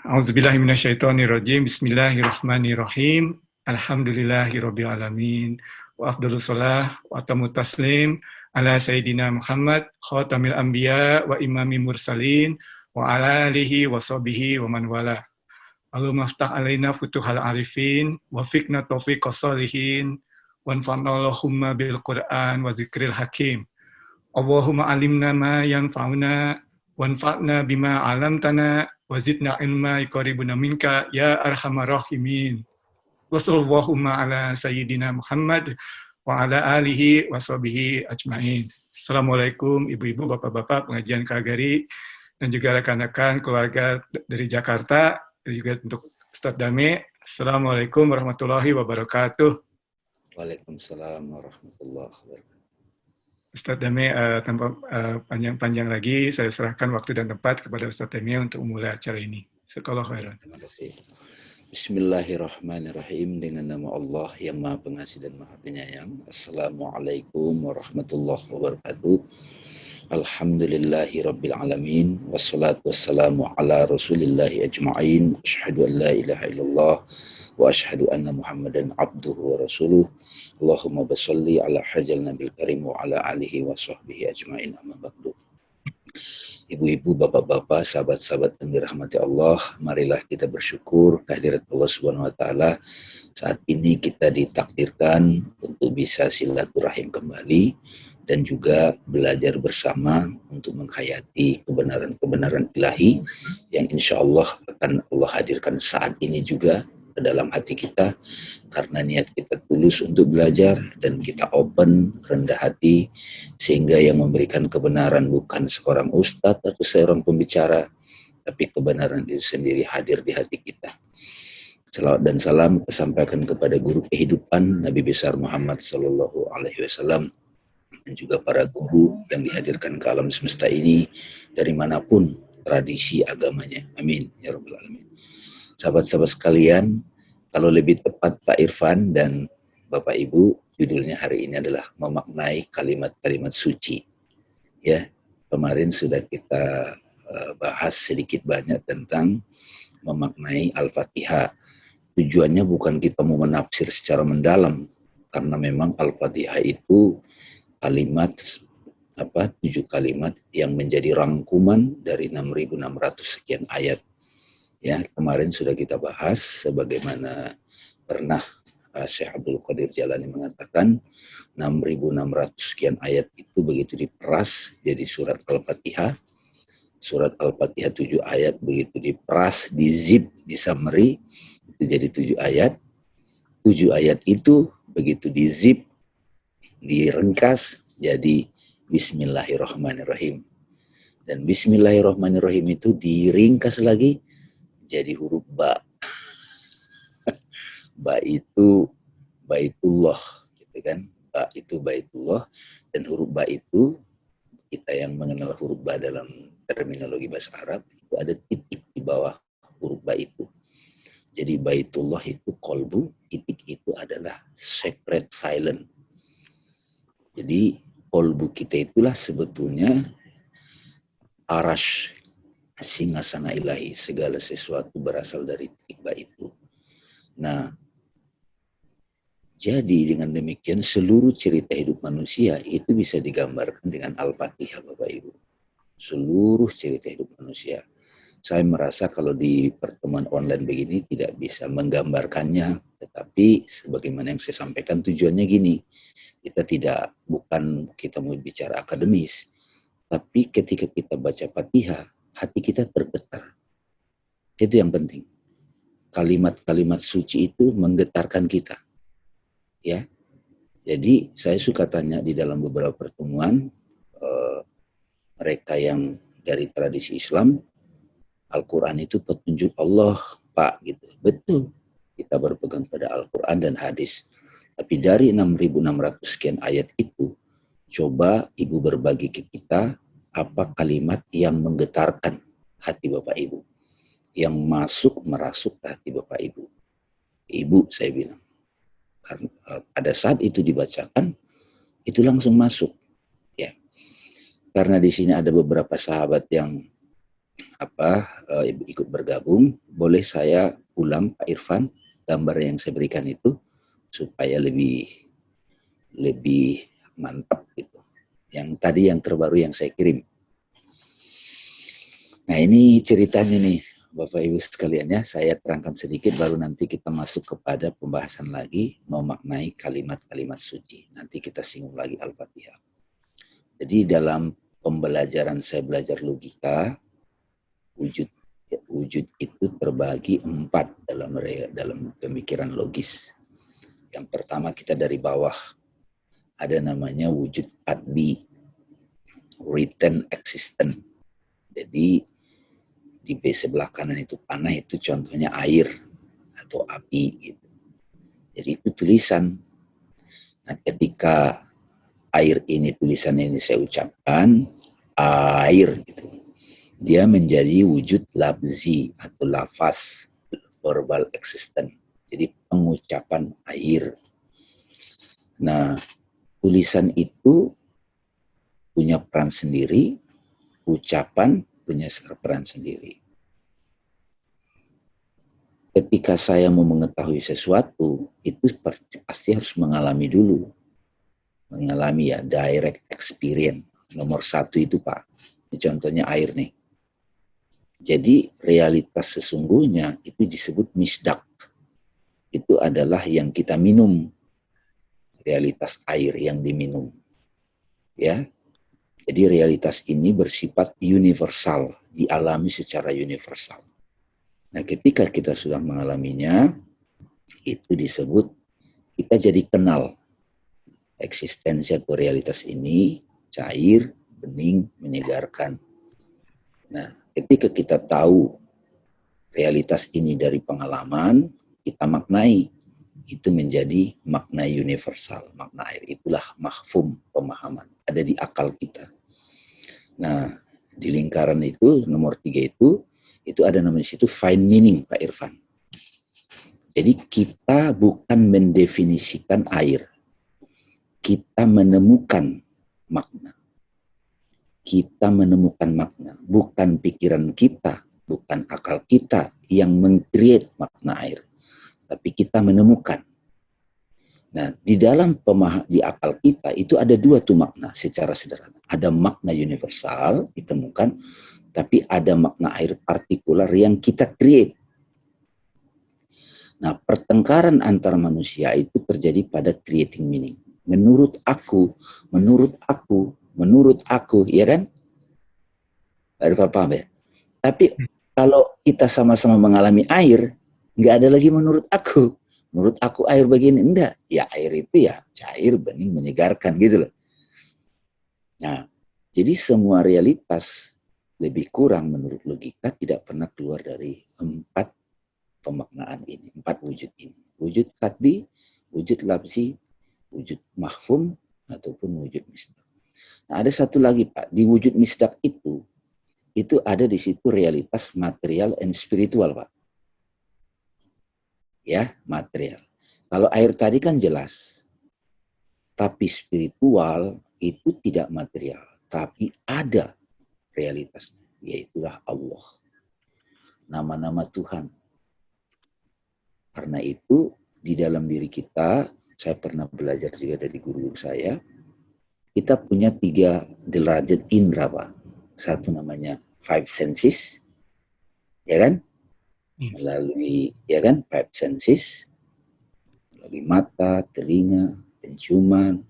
A'udzubillahi minasyaitonirrajim. Bismillahirrahmanirrahim. Alhamdulillahirabbil alamin. Wa afdhalus shalah wa atamut taslim ala sayyidina Muhammad khatamil anbiya wa imamil mursalin wa ala alihi wa sahbihi wa man wala. Allahumma aftah alaina futuhal arifin wa fiqna taufiqas sholihin wa anfa'na Allahumma bil Qur'an wa zikril hakim. Allahumma alimna ma yanfa'una wanfa'na bima 'allamtana wa zidna ilma qaribuna minka ya arhamar rahimin. Wa sallallahu ala sayyidina Muhammad wa ala alihi wa sahbihi ajmain. Assalamualaikum ibu-ibu, bapak-bapak pengajian KGRI dan juga rekan-rekan keluarga dari Jakarta, dan juga untuk Ustadz Dame. Assalamualaikum warahmatullahi wabarakatuh. Waalaikumsalam warahmatullahi wabarakatuh. Ustadz Dame, tanpa panjang-panjang lagi, saya serahkan waktu dan tempat kepada Ustadz Dame untuk memulai acara ini. Jazakallahu khairan. Terima kasih. Bismillahirrahmanirrahim. Dengan nama Allah yang Maha Pengasih dan Maha Penyayang. Assalamualaikum warahmatullahi wabarakatuh. Alhamdulillahi rabbil alamin. Wassalatu wassalamu ala rasulillahi ajma'in. Asyhadu an la ilaha illallah wa asyhadu anna Muhammadan abduhu wa rasuluh. Allahumma basalli ala hajjal nabil karim wa ala alihi wa sahbihi ajma'in, amma ba'du. Ibu-ibu, bapak-bapak, sahabat-sahabat yang dirahmati Allah, marilah kita bersyukur kehadirat Allah Subhanahu wa taala. Saat ini kita ditakdirkan untuk bisa silaturahim kembali dan juga belajar bersama untuk menghayati kebenaran-kebenaran ilahi yang insya Allah akan Allah hadirkan saat ini juga ke dalam hati kita, karena niat kita tulus untuk belajar dan kita open, rendah hati, sehingga yang memberikan kebenaran bukan seorang ustadz atau seorang pembicara, tapi kebenaran itu sendiri hadir di hati kita. Salawat dan salam sampaikan kepada guru kehidupan Nabi besar Muhammad Sallallahu Alaihi Wasallam dan juga para guru yang dihadirkan ke alam semesta ini dari manapun tradisi agamanya. Amin ya rabbal alamin. Sahabat-sahabat sekalian, kalau lebih tepat Pak Irfan dan Bapak Ibu, judulnya hari ini adalah memaknai kalimat-kalimat suci. Ya, kemarin sudah kita bahas sedikit banyak tentang memaknai Al-Fatihah. Tujuannya bukan kita mau menafsir secara mendalam, karena memang Al-Fatihah itu kalimat 7 kalimat yang menjadi rangkuman dari 6.600 sekian ayat. Ya, kemarin sudah kita bahas sebagaimana pernah Syekh Abdul Qadir Jalani mengatakan 6.600 sekian ayat itu begitu diperas jadi surat Al-Fatihah. Surat Al-Fatihah 7 ayat begitu diperas, di zip, di summary itu jadi 7 ayat. 7 ayat itu begitu di zip, diringkas jadi Bismillahirrahmanirrahim. Dan Bismillahirrahmanirrahim itu diringkas lagi jadi huruf ba. Ba itu baitullah, gitu kan? Ba itu baitullah, dan huruf ba itu kita yang mengenal huruf ba dalam terminologi bahasa Arab itu ada titik di bawah huruf ba itu. Jadi baitullah itu kolbu, titik itu adalah sacred silent. Jadi kolbu kita itulah sebetulnya arash, singgasana ilahi, segala sesuatu berasal dari titik ba itu. Nah, jadi dengan demikian seluruh cerita hidup manusia itu bisa digambarkan dengan Al-Fatihah, Bapak Ibu. Seluruh cerita hidup manusia. Saya merasa kalau di pertemuan online begini tidak bisa menggambarkannya, tetapi sebagaimana yang saya sampaikan tujuannya gini, bukan kita mau bicara akademis, tapi ketika kita baca Fatihah, hati kita tergetar. Itu yang penting. Kalimat-kalimat suci itu menggetarkan kita. Ya. Jadi saya suka tanya di dalam beberapa pertemuan mereka yang dari tradisi Islam, Al-Quran itu petunjuk Allah, Pak, gitu. Betul. Kita berpegang pada Al-Quran dan hadis. Tapi dari 6.600 sekian ayat itu, coba Ibu berbagi ke kita apa kalimat yang menggetarkan hati Bapak Ibu, yang merasuk ke hati Bapak Ibu. Ibu, saya bilang, karena pada saat itu dibacakan, itu langsung masuk. Ya, karena di sini ada beberapa sahabat yang ikut bergabung, boleh saya ulang Pak Irfan gambar yang saya berikan itu supaya lebih mantap gitu. Yang tadi yang terbaru yang saya kirim. Nah ini ceritanya nih Bapak Ibu sekalian ya, saya terangkan sedikit baru nanti kita masuk kepada pembahasan lagi memaknai kalimat-kalimat suci. Nanti kita singgung lagi Al-Fatihah. Jadi dalam pembelajaran saya belajar logika, wujud itu terbagi 4 dalam pemikiran logis. Yang pertama kita dari bawah, ada namanya wujud adbi, written existence. Jadi di B sebelah kanan itu panah, itu contohnya air atau api gitu. Jadi itu tulisan. Nah ketika air ini, tulisan ini saya ucapkan air gitu, dia menjadi wujud labzi atau lafaz, verbal existence. Jadi pengucapan air. Nah tulisan itu punya peran sendiri, ucapan punya peran sendiri. Ketika saya mau mengetahui sesuatu, itu pasti harus mengalami dulu. Mengalami ya, direct experience. Nomor 1 itu Pak. Ini contohnya air nih. Jadi realitas sesungguhnya itu disebut misdak. Itu adalah yang kita minum. Realitas air yang diminum. Ya. Jadi realitas ini bersifat universal, dialami secara universal. Nah, ketika kita sudah mengalaminya, itu disebut kita jadi kenal eksistensi atau realitas ini, cair, bening, menyegarkan. Nah, ketika kita tahu realitas ini dari pengalaman, kita maknai. Itu menjadi makna universal, makna air. Itulah mahfum, pemahaman. Ada di akal kita. Nah, di lingkaran itu, nomor 3 itu ada namanya situ fine meaning, Pak Irfan. Jadi kita bukan mendefinisikan air. Kita menemukan makna. Kita menemukan makna. Bukan pikiran kita, bukan akal kita yang meng-create makna air. Tapi kita menemukan. Nah, di dalam di akal kita itu ada 2 tuh makna secara sederhana. Ada makna universal ditemukan, tapi ada makna air partikular yang kita create. Nah, pertengkaran antar manusia itu terjadi pada creating meaning. Menurut aku, ya kan? Baru paham ya? Tapi kalau kita sama-sama mengalami air, nggak ada lagi menurut aku. Menurut aku air begini, enggak. Ya air itu ya cair, bening, menyegarkan gitu loh. Nah, jadi semua realitas lebih kurang menurut logika tidak pernah keluar dari 4 pemaknaan ini, 4 wujud ini. Wujud katbi, wujud labzi, wujud mahfum, ataupun wujud misdak. Nah, ada satu lagi Pak, di wujud misdak itu ada di situ realitas material and spiritual Pak. Ya, material. Kalau air tadi kan jelas. Tapi spiritual itu tidak material. Tapi ada realitasnya. Yaitulah Allah. Nama-nama Tuhan. Karena itu, di dalam diri kita, saya pernah belajar juga dari guru saya, kita punya 3 derajat indera, Pak. Satu namanya 5 senses, ya kan? Melalui, ya kan, 5 senses, melalui mata, telinga, penciuman,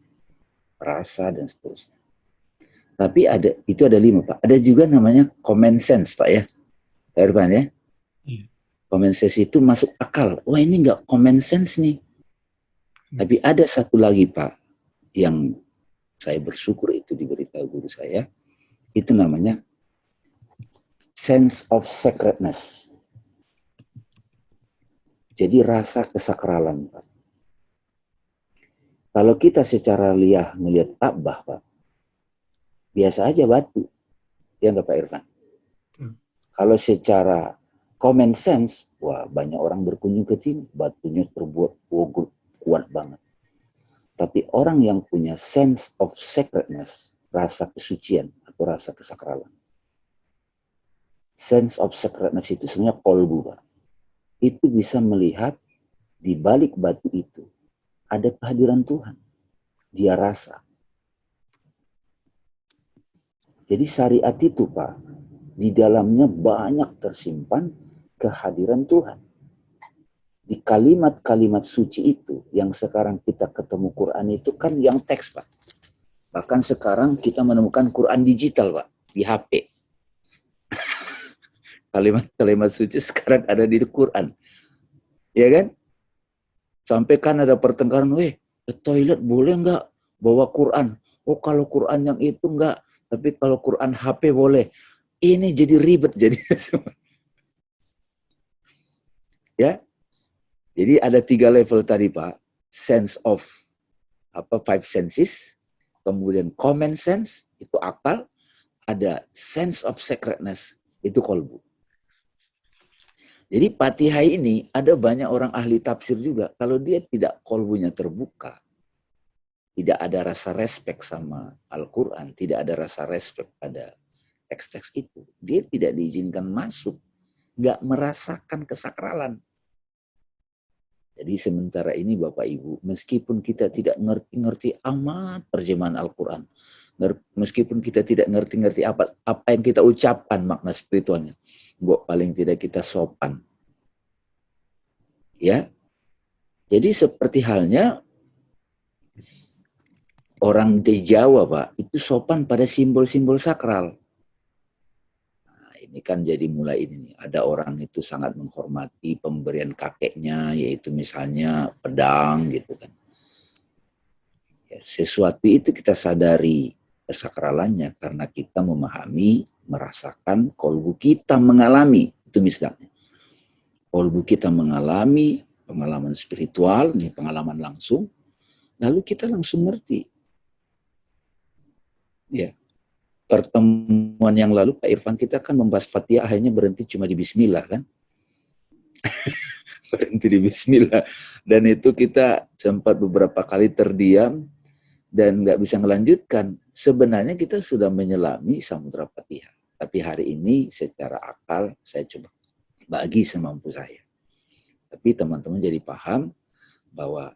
rasa, dan seterusnya. Tapi itu ada 5, Pak. Ada juga namanya common sense, Pak ya. Pak Irfan ya. Common sense itu masuk akal. Wah ini nggak common sense nih. Tapi ada satu lagi Pak, yang saya bersyukur itu diberitahu guru saya, itu namanya sense of sacredness. Jadi rasa kesakralan Pak. Kalau kita secara liah melihat Ka'bah Pak, biasa aja batu. Ya nggak Pak Irfan? Kalau secara common sense, wah banyak orang berkunjung ke sini, batunya terbuat kuat banget. Tapi orang yang punya sense of sacredness, rasa kesucian atau rasa kesakralan, sense of sacredness itu sebenarnya kolbu, Pak. Itu bisa melihat di balik batu itu ada kehadiran Tuhan. Dia rasa. Jadi syariat itu, Pak, di dalamnya banyak tersimpan kehadiran Tuhan. Di kalimat-kalimat suci itu, yang sekarang kita ketemu Quran itu kan yang teks, Pak. Bahkan sekarang kita menemukan Quran digital, Pak, di HP. Kalimat-kalimat suci sekarang ada di Quran. Ya kan? Sampai kan ada pertengkaran, ke toilet boleh nggak bawa Quran? Oh, kalau Quran yang itu nggak, tapi kalau Quran HP boleh. Ini jadi ribet jadi semua. Ya, jadi ada 3 level tadi, Pak. Sense of five senses, kemudian common sense itu akal, ada sense of sacredness itu kolbu. Jadi Fatihah ini ada banyak orang ahli tafsir juga, kalau dia tidak kolbunya terbuka, tidak ada rasa respect sama Al-Quran, tidak ada rasa respect pada teks-teks itu, dia tidak diizinkan masuk, nggak merasakan kesakralan. Jadi sementara ini Bapak Ibu, meskipun kita tidak ngerti-ngerti amat terjemahan Al-Quran, meskipun kita tidak ngerti-ngerti apa yang kita ucapkan makna spiritualnya, paling tidak kita sopan. Ya. Jadi seperti halnya orang di Jawa, Pak, itu sopan pada simbol-simbol sakral. Nah, ini kan jadi mulai ini. Ada orang itu sangat menghormati pemberian kakeknya, yaitu misalnya pedang gitu kan. Ya, sesuatu itu kita sadari kesakralannya karena kita memahami, merasakan, kolbu kita mengalami. Itu misalnya. Kolbu kita mengalami pengalaman spiritual, ini pengalaman langsung, lalu kita langsung ngerti. Ya, pertemuan yang lalu Pak Irfan kita kan membahas Fatihah, akhirnya berhenti cuma di Bismillah kan? Berhenti di Bismillah. Dan itu kita sempat beberapa kali terdiam dan nggak bisa melanjutkan. Sebenarnya kita sudah menyelami samudra Fatihah. Tapi hari ini secara akal saya coba bagi semampu saya. Tapi teman-teman jadi paham bahwa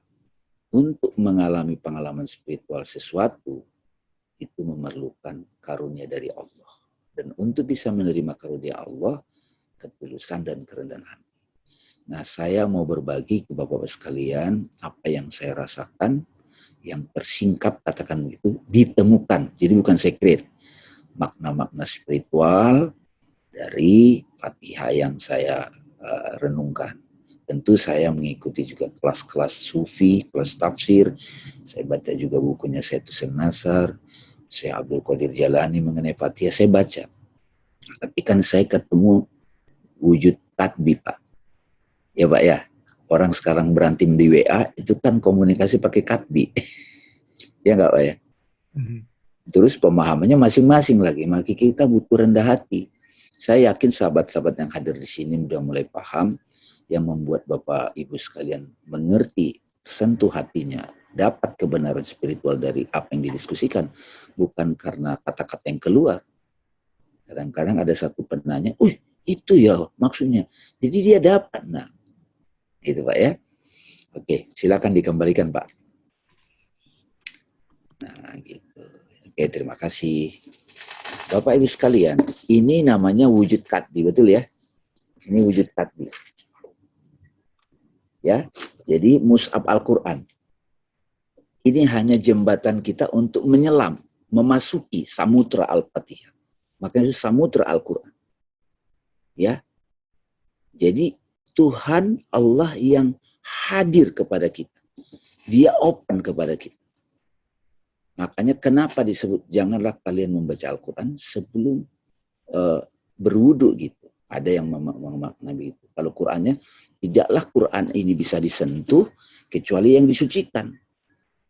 untuk mengalami pengalaman spiritual sesuatu itu memerlukan karunia dari Allah. Dan untuk bisa menerima karunia Allah, ketulusan dan kerendahan hati. Nah, saya mau berbagi ke Bapak-Bapak sekalian apa yang saya rasakan, yang tersingkap, katakan begitu, ditemukan. Jadi bukan sekret. Makna-makna spiritual dari Fatihah yang saya renungkan. Tentu saya mengikuti juga kelas-kelas sufi, kelas tafsir. Saya baca juga bukunya Saitusin Nasar, Syekh Abdul Qadir Jalani mengenai Fatihah, saya baca. Tapi kan saya ketemu wujud tatbi, Pak. Ya, Pak ya. Orang sekarang berantem di WA, itu kan komunikasi pakai katbi. Ya nggak, Pak ya? Terus pemahamannya masing-masing lagi. Maka kita butuh rendah hati. Saya yakin sahabat-sahabat yang hadir di sini sudah mulai paham, yang membuat Bapak Ibu sekalian mengerti, sentuh hatinya, dapat kebenaran spiritual dari apa yang didiskusikan, bukan karena kata-kata yang keluar. Kadang-kadang ada satu penanya, itu ya maksudnya. Jadi dia dapat. Nah, gitu Pak ya. Oke, silakan dikembalikan Pak. Nah, gitu. Oke, terima kasih. Bapak Ibu sekalian, ini namanya wujud katbi, betul ya? Ini wujud katbi. Ya, jadi mushaf Al-Quran. Ini hanya jembatan kita untuk menyelam, memasuki samudra Al-Fatihah. Makanya itu samudra Al-Quran. Ya, jadi Tuhan Allah yang hadir kepada kita. Dia open kepada kita. Makanya kenapa disebut janganlah kalian membaca Al-Quran sebelum berwudu gitu. Ada yang memaknai begitu. Kalau Qurannya, tidaklah Quran ini bisa disentuh kecuali yang disucikan.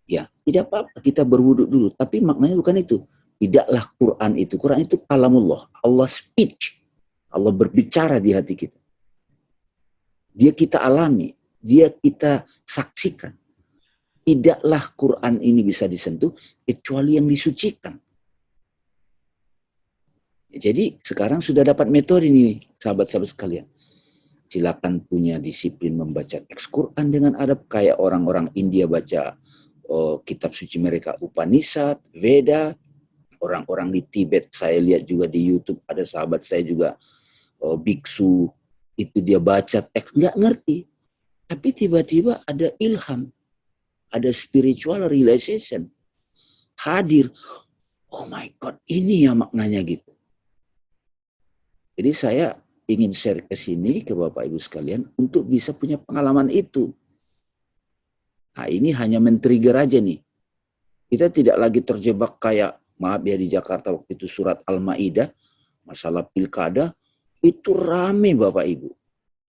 Ya, tidak apa-apa kita berwudu dulu. Tapi maknanya bukan itu. Tidaklah Quran itu kalamullah. Allah speech. Allah berbicara di hati kita. Dia kita alami. Dia kita saksikan. Tidaklah Quran ini bisa disentuh kecuali yang disucikan. Jadi sekarang sudah dapat metode nih, sahabat-sahabat sekalian. Silakan punya disiplin membaca teks Quran dengan adab, kayak orang-orang India baca kitab suci mereka Upanishad, Veda. Orang-orang di Tibet, saya lihat juga di YouTube, ada sahabat saya juga biksu, itu dia baca teks, nggak ngerti. Tapi tiba-tiba ada ilham, ada spiritual realization, hadir. Oh my God, ini ya maknanya gitu. Jadi saya ingin share ke sini ke Bapak Ibu sekalian untuk bisa punya pengalaman itu. Nah ini hanya men-trigger aja nih. Kita tidak lagi terjebak kayak, maaf ya di Jakarta waktu itu surat Al-Ma'idah, masalah pilkada, itu rame Bapak Ibu.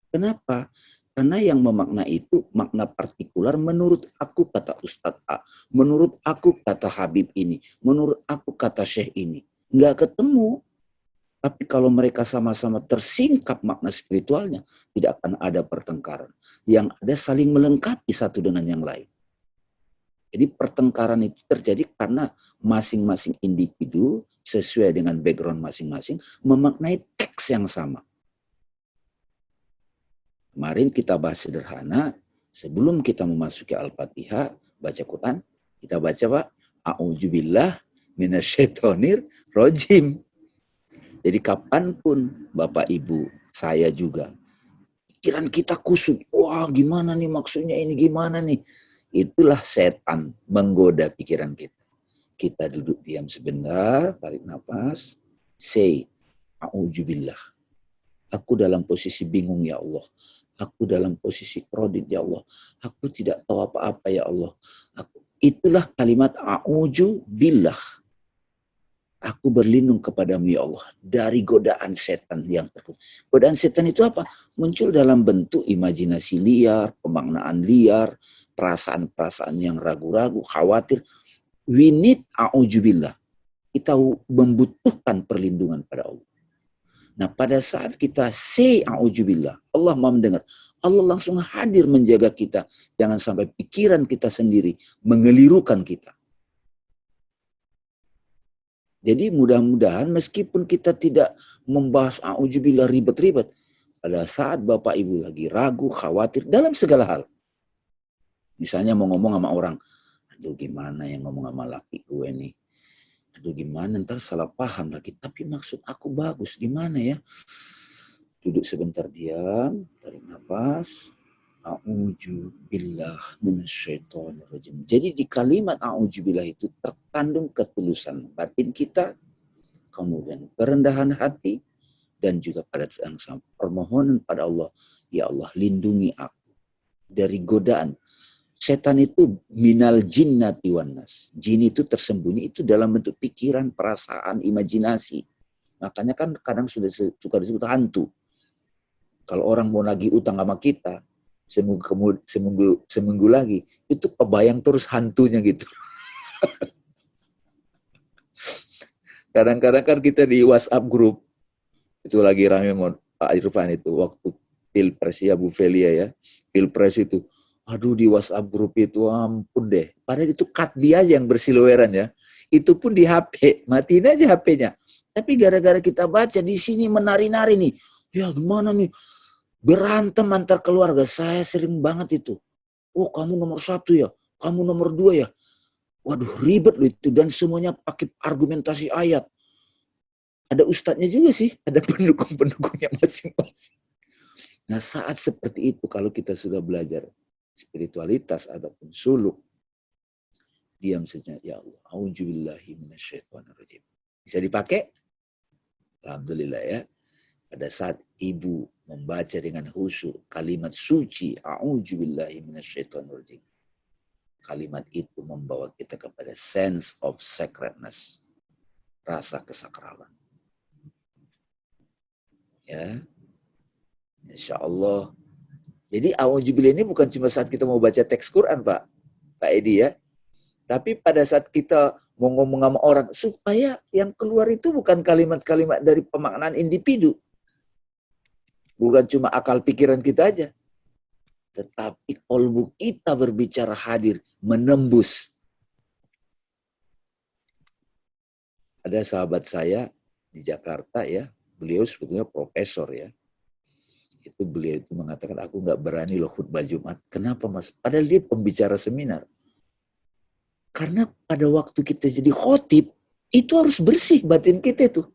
Kenapa? Karena yang memakna itu makna partikular menurut aku kata Ustadz A, menurut aku kata Habib ini, menurut aku kata Syekh ini. Nggak ketemu. Tapi kalau mereka sama-sama tersingkap makna spiritualnya, tidak akan ada pertengkaran. Yang ada saling melengkapi satu dengan yang lain. Jadi pertengkaran itu terjadi karena masing-masing individu sesuai dengan background masing-masing memaknai teks yang sama. Kemarin kita bahas sederhana, sebelum kita memasuki Al-Fatihah, baca Quran, kita baca Pak, A'udzubillah minasyaitonir rojim. Jadi kapanpun Bapak Ibu, saya juga, pikiran kita kusut, wah gimana nih maksudnya ini, gimana nih. Itulah setan menggoda pikiran kita. Kita duduk diam sebentar, tarik nafas, say, A'udzubillah. Aku dalam posisi bingung ya Allah. Aku dalam posisi kredit ya Allah. Aku tidak tahu apa-apa ya Allah. Itulah kalimat A'udzubillah. Aku berlindung kepadamu ya Allah dari godaan setan yang terkutuk. Godaan setan itu apa? Muncul dalam bentuk imajinasi liar, pemaknaan liar, perasaan-perasaan yang ragu-ragu, khawatir. We need a'udzubillah. Kita membutuhkan perlindungan pada Allah. Nah pada saat kita say a'udzubillah, Allah mau mendengar. Allah langsung hadir menjaga kita. Jangan sampai pikiran kita sendiri mengelirukan kita. Jadi mudah-mudahan meskipun kita tidak membahas a'udzubillah ribet-ribet, pada saat Bapak Ibu lagi ragu, khawatir dalam segala hal. Misalnya mau ngomong sama orang, aduh gimana yang ngomong sama laki gue nih. Aduh gimana ntar salah paham lagi. Tapi maksud aku bagus, gimana ya. Duduk sebentar diam, tarik nafas. A'udzubillah minasyaitonirrajim. Jadi di kalimat a'udzubillah itu terkandung ketulusan batin kita, kemudian kerendahan hati, dan juga pada saat yang sama permohonan pada Allah, ya Allah lindungi aku dari godaan. Setan itu minal jinnati wan nas. Jin itu tersembunyi itu dalam bentuk pikiran, perasaan, imajinasi. Makanya kan kadang sudah suka disebut hantu. Kalau orang mau nagih utang sama kita, seminggu lagi, itu kebayang terus hantunya gitu. Kadang-kadang kan kita di WhatsApp grup, itu lagi rame Pak Irfan itu, waktu Pilpres ya Bu Felia ya, Pilpres itu, aduh di WhatsApp grup itu ampun deh, padahal itu dia aja yang bersiluweran ya, itu pun di HP, matiin aja HP-nya. Tapi gara-gara kita baca di sini menari-nari nih, ya gimana nih, berantem antar keluarga, saya sering banget itu. Oh kamu nomor 1 ya, kamu nomor 2 ya. Waduh ribet loh itu, dan semuanya pakai argumentasi ayat. Ada ustadznya juga sih, ada pendukung-pendukungnya masing-masing. Nah saat seperti itu, kalau kita sudah belajar spiritualitas ataupun suluk, diam saja, ya Allah, a'udzubillahi minasyaitonirrajim. Bisa dipakai? Alhamdulillah ya. Pada saat ibu membaca dengan khusyuk kalimat suci, a'udzubillahi minasyaitonirrajim. Kalimat itu membawa kita kepada sense of sacredness, rasa kesakralan. Ya, insya Allah. Jadi a'udzubillah ini bukan cuma saat kita mau baca teks Quran, Pak Edi ya. Tapi pada saat kita mau ngomong sama orang, supaya yang keluar itu bukan kalimat-kalimat dari pemaknaan individu. Bukan cuma akal pikiran kita aja. Tetapi kolbu kita berbicara hadir, menembus. Ada sahabat saya, di Jakarta ya, beliau sebetulnya profesor ya. Itu beliau itu mengatakan, aku nggak berani loh khutbah Jumat. Kenapa Mas? Padahal dia pembicara seminar. Karena pada waktu kita jadi khotib, itu harus bersih batin kita tuh.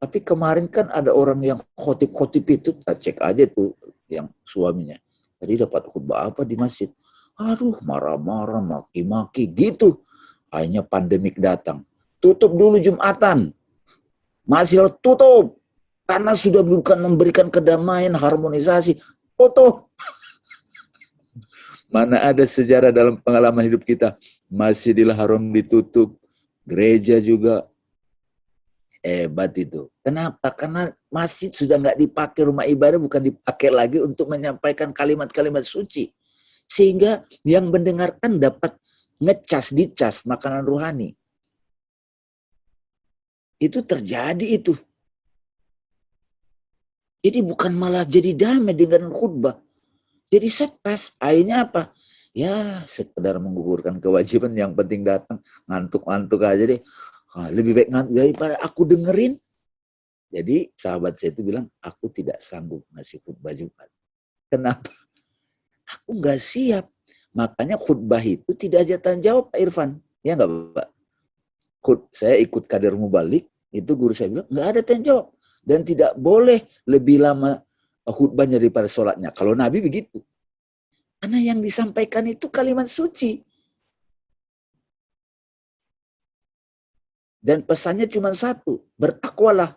Tapi kemarin kan ada orang yang khotib-khotib itu, kita cek aja tuh yang suaminya. Tadi dapat khutbah apa di masjid? Aduh, marah-marah, maki-maki gitu. Akhirnya pandemik datang. Tutup dulu Jumatan. Masih tutup. Karena sudah bukan memberikan kedamaian, harmonisasi. Tutup. Mana ada sejarah dalam pengalaman hidup kita. Masjidil Haram ditutup. Gereja juga. Hebat itu. Kenapa? Karena masjid sudah nggak dipakai, rumah ibadah bukan dipakai lagi untuk menyampaikan kalimat-kalimat suci. Sehingga yang mendengarkan dapat dicas makanan rohani. Itu terjadi itu. Jadi bukan malah jadi damai dengan khutbah. Jadi stres. Akhirnya apa? Ya sekedar menggugurkan kewajiban, yang penting datang. Ngantuk-ngantuk aja deh. Lebih baik ngantuk daripada aku dengerin. Jadi sahabat saya itu bilang, aku tidak sanggup ngasih khutbah Jumat. Kenapa? Aku nggak siap. Makanya khutbah itu tidak aja tanya jawab Pak Irfan. Ya nggak Pak? Saya ikut kader mubalik, itu guru saya bilang, nggak ada tanya jawab. Dan tidak boleh lebih lama khutbahnya daripada sholatnya. Kalau Nabi begitu. Karena yang disampaikan itu kalimat suci. Dan pesannya cuma satu, bertakwalah.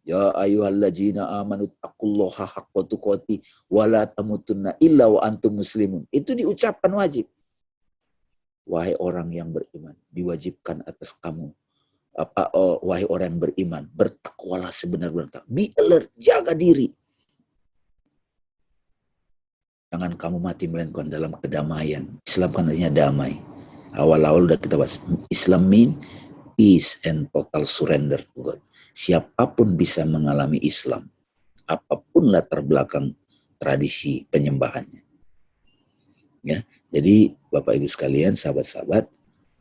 Ya ayyuhalladzina amanu taqullaha haqqa tuqatih wa la tamutunna illa wa antum muslimun. Itu diucapkan wajib. Wahai orang yang beriman, diwajibkan atas kamu. Wahai orang yang beriman, bertakwalah sebenar-benar. Be alert, jaga diri. Jangan kamu mati melainkan dalam kedamaian. Islam kan artinya damai. Awal-awal udah kita bahas. Islam mean peace and total surrender to God. Siapapun bisa mengalami Islam. Apapun latar belakang tradisi penyembahannya. Ya, jadi Bapak Ibu sekalian, sahabat-sahabat,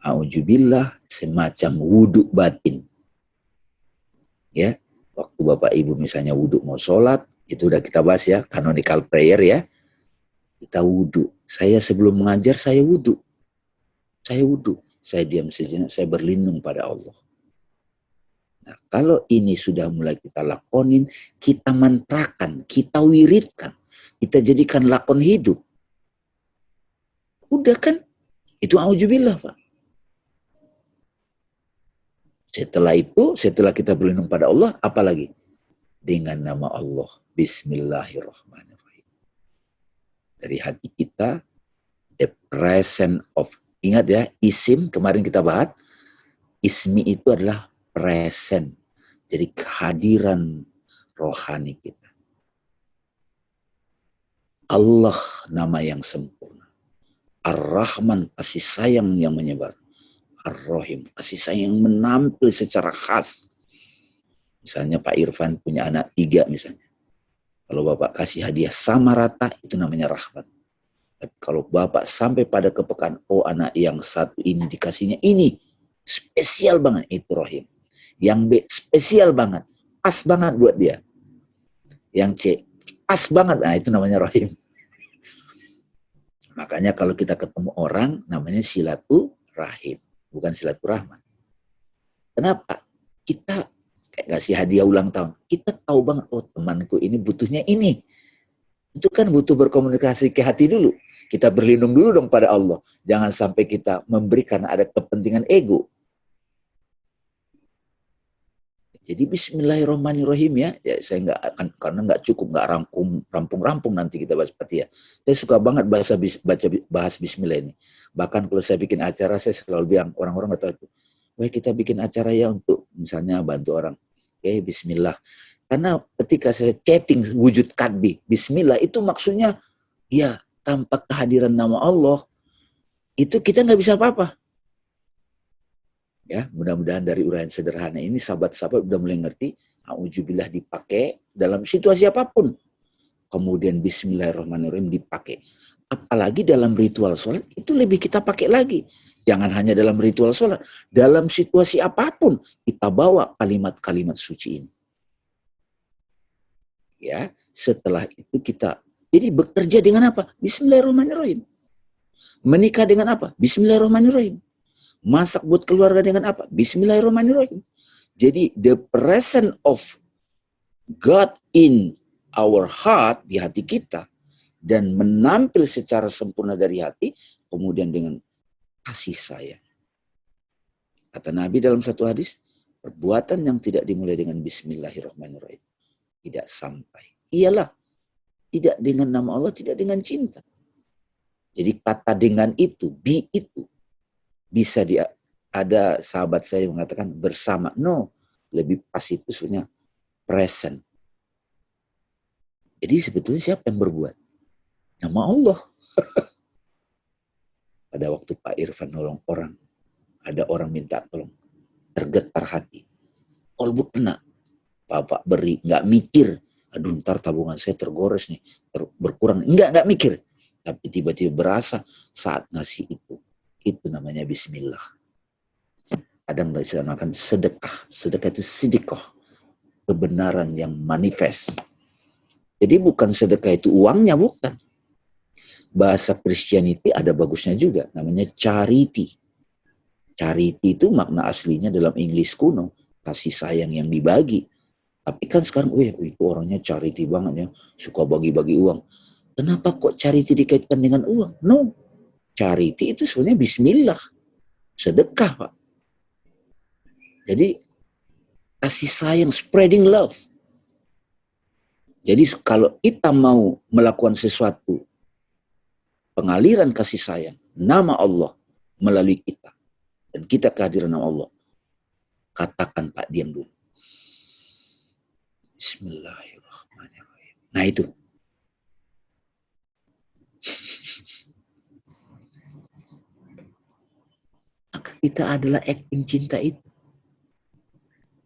auzubillah, semacam wudhu batin. Ya, waktu Bapak Ibu misalnya wudhu mau sholat, itu udah kita bahas ya, canonical prayer ya. Kita wudhu. Saya sebelum mengajar, saya wudhu. Saya wudhu. Saya diam sejenak, saya berlindung pada Allah. Nah, kalau ini sudah mulai kita lakonin, kita mantrakan, kita wiridkan, kita jadikan lakon hidup. Udah kan? Itu auzubillah, Pak. Setelah itu, setelah kita berlindung pada Allah, apalagi? Dengan nama Allah. Bismillahirrahmanirrahim. Dari hati kita, the presence of, ingat ya, isim, kemarin kita bahas, ismi itu adalah present. Jadi kehadiran rohani kita. Allah nama yang sempurna. Ar-Rahman, kasih sayang yang menyebar. Ar-Rahim, kasih sayang yang menampil secara khas. Misalnya Pak Irfan punya anak 3 misalnya. Kalau Bapak kasih hadiah sama rata, itu namanya rahmat. Tapi kalau Bapak sampai pada kepekaan, oh anak yang satu ini dikasihnya ini, spesial banget, itu Rahim. Yang B, spesial banget, pas banget buat dia. Yang C, pas banget, nah itu namanya Rahim. Makanya kalau kita ketemu orang, namanya silaturahim, bukan silaturahman. Kenapa? Kita kayak ngasih hadiah ulang tahun. Kita tahu banget, oh temanku ini butuhnya ini. Itu kan butuh berkomunikasi ke hati dulu. Kita berlindung dulu dong pada Allah. Jangan sampai kita memberi karena ada kepentingan ego. Jadi bismillahirrahmanirrahim ya. Saya nggak akan, karena nggak cukup, nggak rampung nanti kita bahas Fatihah. Saya suka banget bahas bismillah ini. Bahkan kalau saya bikin acara, saya selalu bilang, orang-orang nggak tahu itu. Wah, kita bikin acara ya untuk misalnya bantu orang. Oke, bismillah. Karena ketika saya chatting wujud kadbi, bismillah, itu maksudnya ya tanpa kehadiran nama Allah, itu kita nggak bisa apa-apa. Ya, mudah-mudahan dari uraian sederhana ini sahabat-sahabat udah mulai ngerti, auzubillah dipakai dalam situasi apapun. Kemudian bismillahirrahmanirrahim dipakai. Apalagi dalam ritual sholat, itu lebih kita pakai lagi. Jangan hanya dalam ritual sholat. Dalam situasi apapun, kita bawa kalimat-kalimat suci ini. Ya, setelah itu kita, jadi bekerja dengan apa? Bismillahirrahmanirrahim. Menikah dengan apa? Bismillahirrahmanirrahim. Masak buat keluarga dengan apa? Bismillahirrahmanirrahim. Jadi the presence of God in our heart, di hati kita, dan menampil secara sempurna dari hati, kemudian dengan kasih sayang. Kata Nabi dalam satu hadis, perbuatan yang tidak dimulai dengan Bismillahirrahmanirrahim tidak sampai. Iyalah, tidak dengan nama Allah, tidak dengan cinta. Jadi kata dengan itu, be itu, bisa ada sahabat saya yang mengatakan bersama. No, lebih pas itu sebenarnya present. Jadi sebetulnya siapa yang berbuat? Nama Allah. Pada waktu Pak Irfan nolong orang, ada orang minta tolong, tergetar hati. Kolbu kena, Bapak beri, nggak mikir. Aduh, ntar tabungan saya tergores nih, berkurang. Nggak mikir. Tapi tiba-tiba berasa saat ngasih itu. Itu namanya bismillah. Kadang disamakan sedekah. Sedekah itu sidikoh. Kebenaran yang manifest. Jadi bukan sedekah itu uangnya, bukan. Bahasa Christianity ada bagusnya juga. Namanya charity. Charity itu makna aslinya dalam Inggris kuno. Kasih sayang yang dibagi. Tapi kan sekarang, itu orangnya charity banget ya. Suka bagi-bagi uang. Kenapa kok charity dikaitkan dengan uang? No. Charity itu sebenarnya bismillah. Sedekah, Pak. Jadi, kasih sayang, spreading love. Jadi, kalau kita mau melakukan sesuatu, pengaliran kasih sayang, nama Allah melalui kita. Dan kita kehadiran nama Allah. Katakan, Pak, diam dulu. Bismillahirrahmanirrahim. Nah itu. Maka kita adalah acting cinta itu.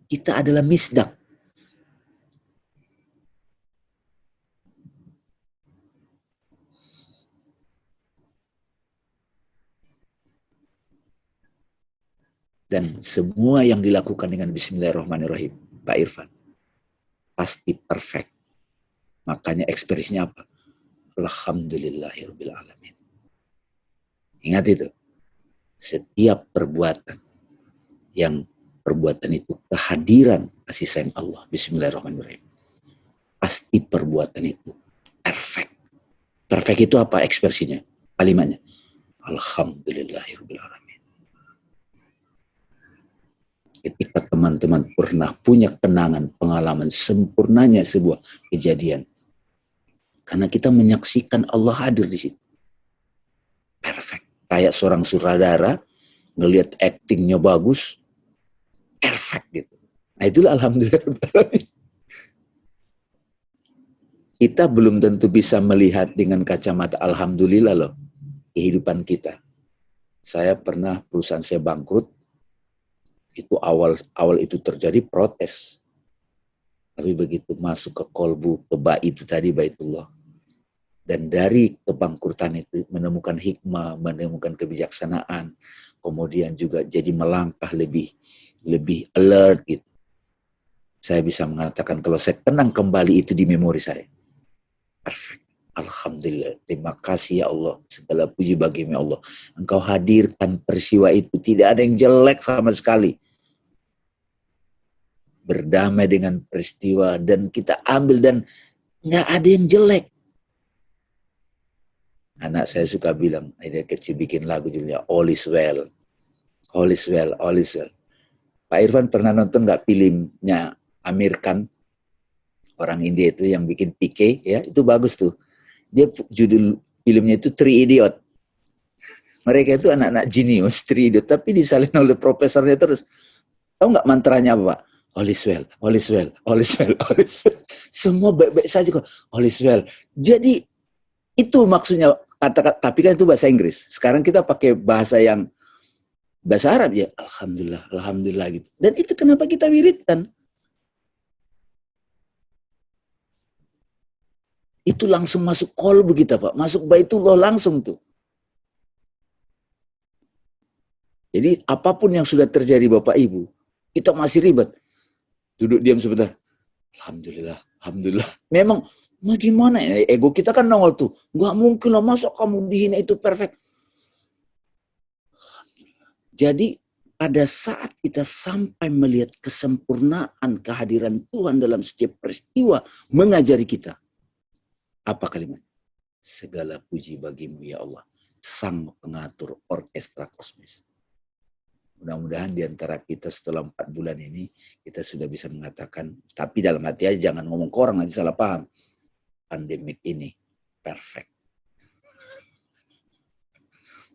Kita adalah misdak. Dan semua yang dilakukan dengan Bismillahirrahmanirrahim, Pak Irfan, pasti perfect. Makanya ekspresinya apa? Alhamdulillahirrahmanirrahim. Ingat itu. Setiap perbuatan itu kehadiran kasih sayang Allah. Bismillahirrahmanirrahim. Pasti perbuatan itu perfect. Perfect itu apa ekspresinya? Kalimatnya. Alhamdulillahirrahmanirrahim. Ketika teman-teman pernah punya kenangan, pengalaman sempurnanya sebuah kejadian. Karena kita menyaksikan Allah hadir di situ. Perfect. Kayak seorang sutradara, ngelihat actingnya bagus, perfect gitu. Nah itulah alhamdulillah. Kita belum tentu bisa melihat dengan kacamata alhamdulillah loh, kehidupan kita. Saya pernah, perusahaan saya bangkrut, itu awal itu terjadi protes. Tapi begitu masuk ke kolbu, ke bait itu tadi, baitullah. Dan dari kebangkrutan itu menemukan hikmah, menemukan kebijaksanaan. Kemudian juga jadi melangkah lebih alert gitu. Saya bisa mengatakan kalau saya kenang kembali itu di memori saya. Perfect. Alhamdulillah. Terima kasih ya Allah. Segala puji bagimu ya Allah. Engkau hadirkan peristiwa itu. Tidak ada yang jelek sama sekali. Berdamai dengan peristiwa dan kita ambil dan nggak ada yang jelek. Anak saya suka bilang, ini kecil bikin lagu judulnya All is Well. All is Well, All is Well. Pak Irfan pernah nonton nggak filmnya Amir Khan? Orang India itu yang bikin PK, ya itu bagus tuh. Dia judul filmnya itu Three Idiot. Mereka itu anak-anak jenius, Three Idiot, tapi disalin oleh profesornya terus. Tahu nggak mantranya apa, Pak? All is well, all is well, all is well, all is well. Semua baik-baik saja kok. All is well. Jadi itu maksudnya kata-kata, tapi kan itu bahasa Inggris. Sekarang kita pakai bahasa Arab ya. Alhamdulillah, alhamdulillah gitu. Dan itu kenapa kita wiridkan? Itu langsung masuk qalbu kita, Pak. Masuk baitullah langsung tuh. Jadi apapun yang sudah terjadi Bapak Ibu, kita masih ribet. Duduk diam sebentar. Alhamdulillah, alhamdulillah. Memang gimana ya, ego kita kan nongol tuh. Nggak mungkin lah, masa kamu dihina itu perfect. Jadi pada saat kita sampai melihat kesempurnaan kehadiran Tuhan dalam setiap peristiwa mengajari kita. Apa kalimat? Segala puji bagimu ya Allah, sang pengatur orkestra kosmis. Mudah-mudahan di antara kita setelah 4 bulan ini, kita sudah bisa mengatakan, tapi dalam hati aja, jangan ngomong ke orang, nanti salah paham. Pandemik ini perfect.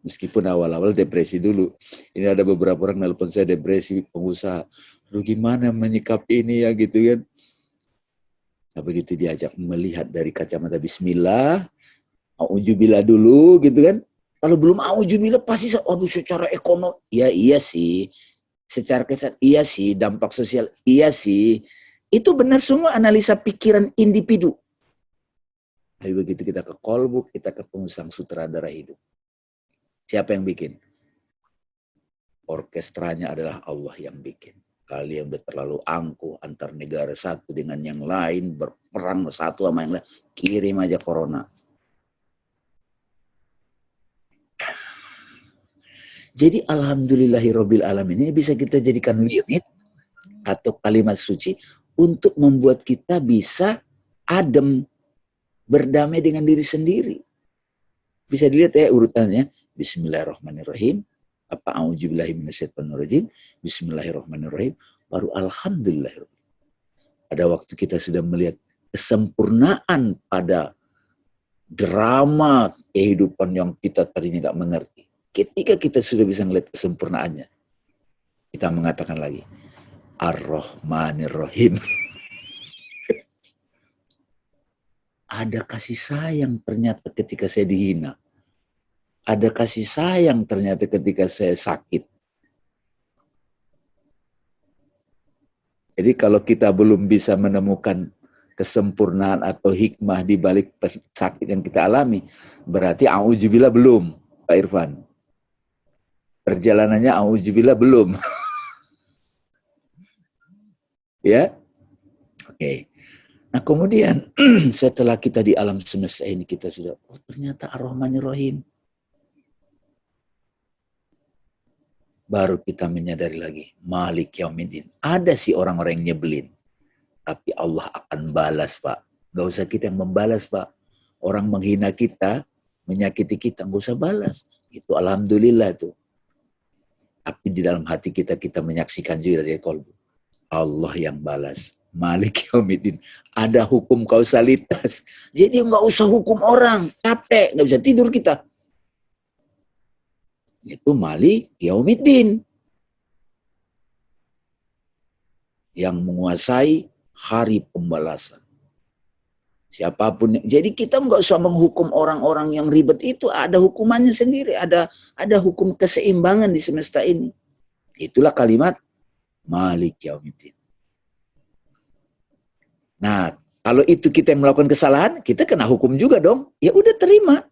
Meskipun awal-awal depresi dulu. Ini ada beberapa orang nelpon saya depresi, pengusaha. Aduh gimana menyikapi ini ya gitu kan. Nah begitu diajak melihat dari kacamata bismillah, auzubillah dulu gitu kan. Kalau belum auzubillah pasti waduh secara ekonomi ya iya sih. Secara kesehatan iya sih, dampak sosial iya sih. Itu benar semua analisa pikiran individu. Tapi begitu kita ke kolbu, kita ketemu sang sutradara hidup. Siapa yang bikin? Orkestranya adalah Allah yang bikin. Kalian udah terlalu angkuh antar negara satu dengan yang lain, berperang satu sama yang lain, kirim aja corona. Jadi alhamdulillahirabbil alamin ini bisa kita jadikan wirid atau kalimat suci untuk membuat kita bisa adem, berdamai dengan diri sendiri. Bisa dilihat ya urutannya. Bismillahirrahmanirrahim. Apa a'udzubillahi minasyaitonirrajim. Bismillahirrahmanirrahim. Baru alhamdulillah. Pada waktu kita sudah melihat kesempurnaan pada drama kehidupan yang kita tadinya nggak mengerti. Ketika kita sudah bisa melihat kesempurnaannya, kita mengatakan lagi, Ar-Rahmanir-Rahim. Ada kasih sayang ternyata ketika saya dihina. Ada kasih sayang ternyata ketika saya sakit. Jadi kalau kita belum bisa menemukan kesempurnaan atau hikmah di balik sakit yang kita alami, berarti auzubillah belum, Pak Irfan. Perjalanannya auzubillah belum. Ya? Oke. Nah kemudian setelah kita di alam semesta ini kita sudah, oh ternyata Ar-Rahmanir-Rahim. Baru kita menyadari lagi, Malik Yaumiddin. Ada sih orang-orang yang nyebelin. Tapi Allah akan balas, Pak. Gak usah kita yang membalas, Pak. Orang menghina kita, menyakiti kita, gak usah balas. Itu alhamdulillah tuh. Tapi di dalam hati kita, kita menyaksikan juga dari kolbu. Allah yang balas. Malik Yaumiddin. Ada hukum kausalitas. Jadi nggak usah hukum orang. Capek, nggak bisa tidur kita. Itu Malik Yaumiddin. Yang menguasai hari pembalasan. Siapapun. Jadi kita nggak usah menghukum orang-orang yang ribet itu. Ada hukumannya sendiri. Ada hukum keseimbangan di semesta ini. Itulah kalimat Malik Yaumiddin. Nah, kalau itu kita yang melakukan kesalahan, kita kena hukum juga dong. Ya udah terima.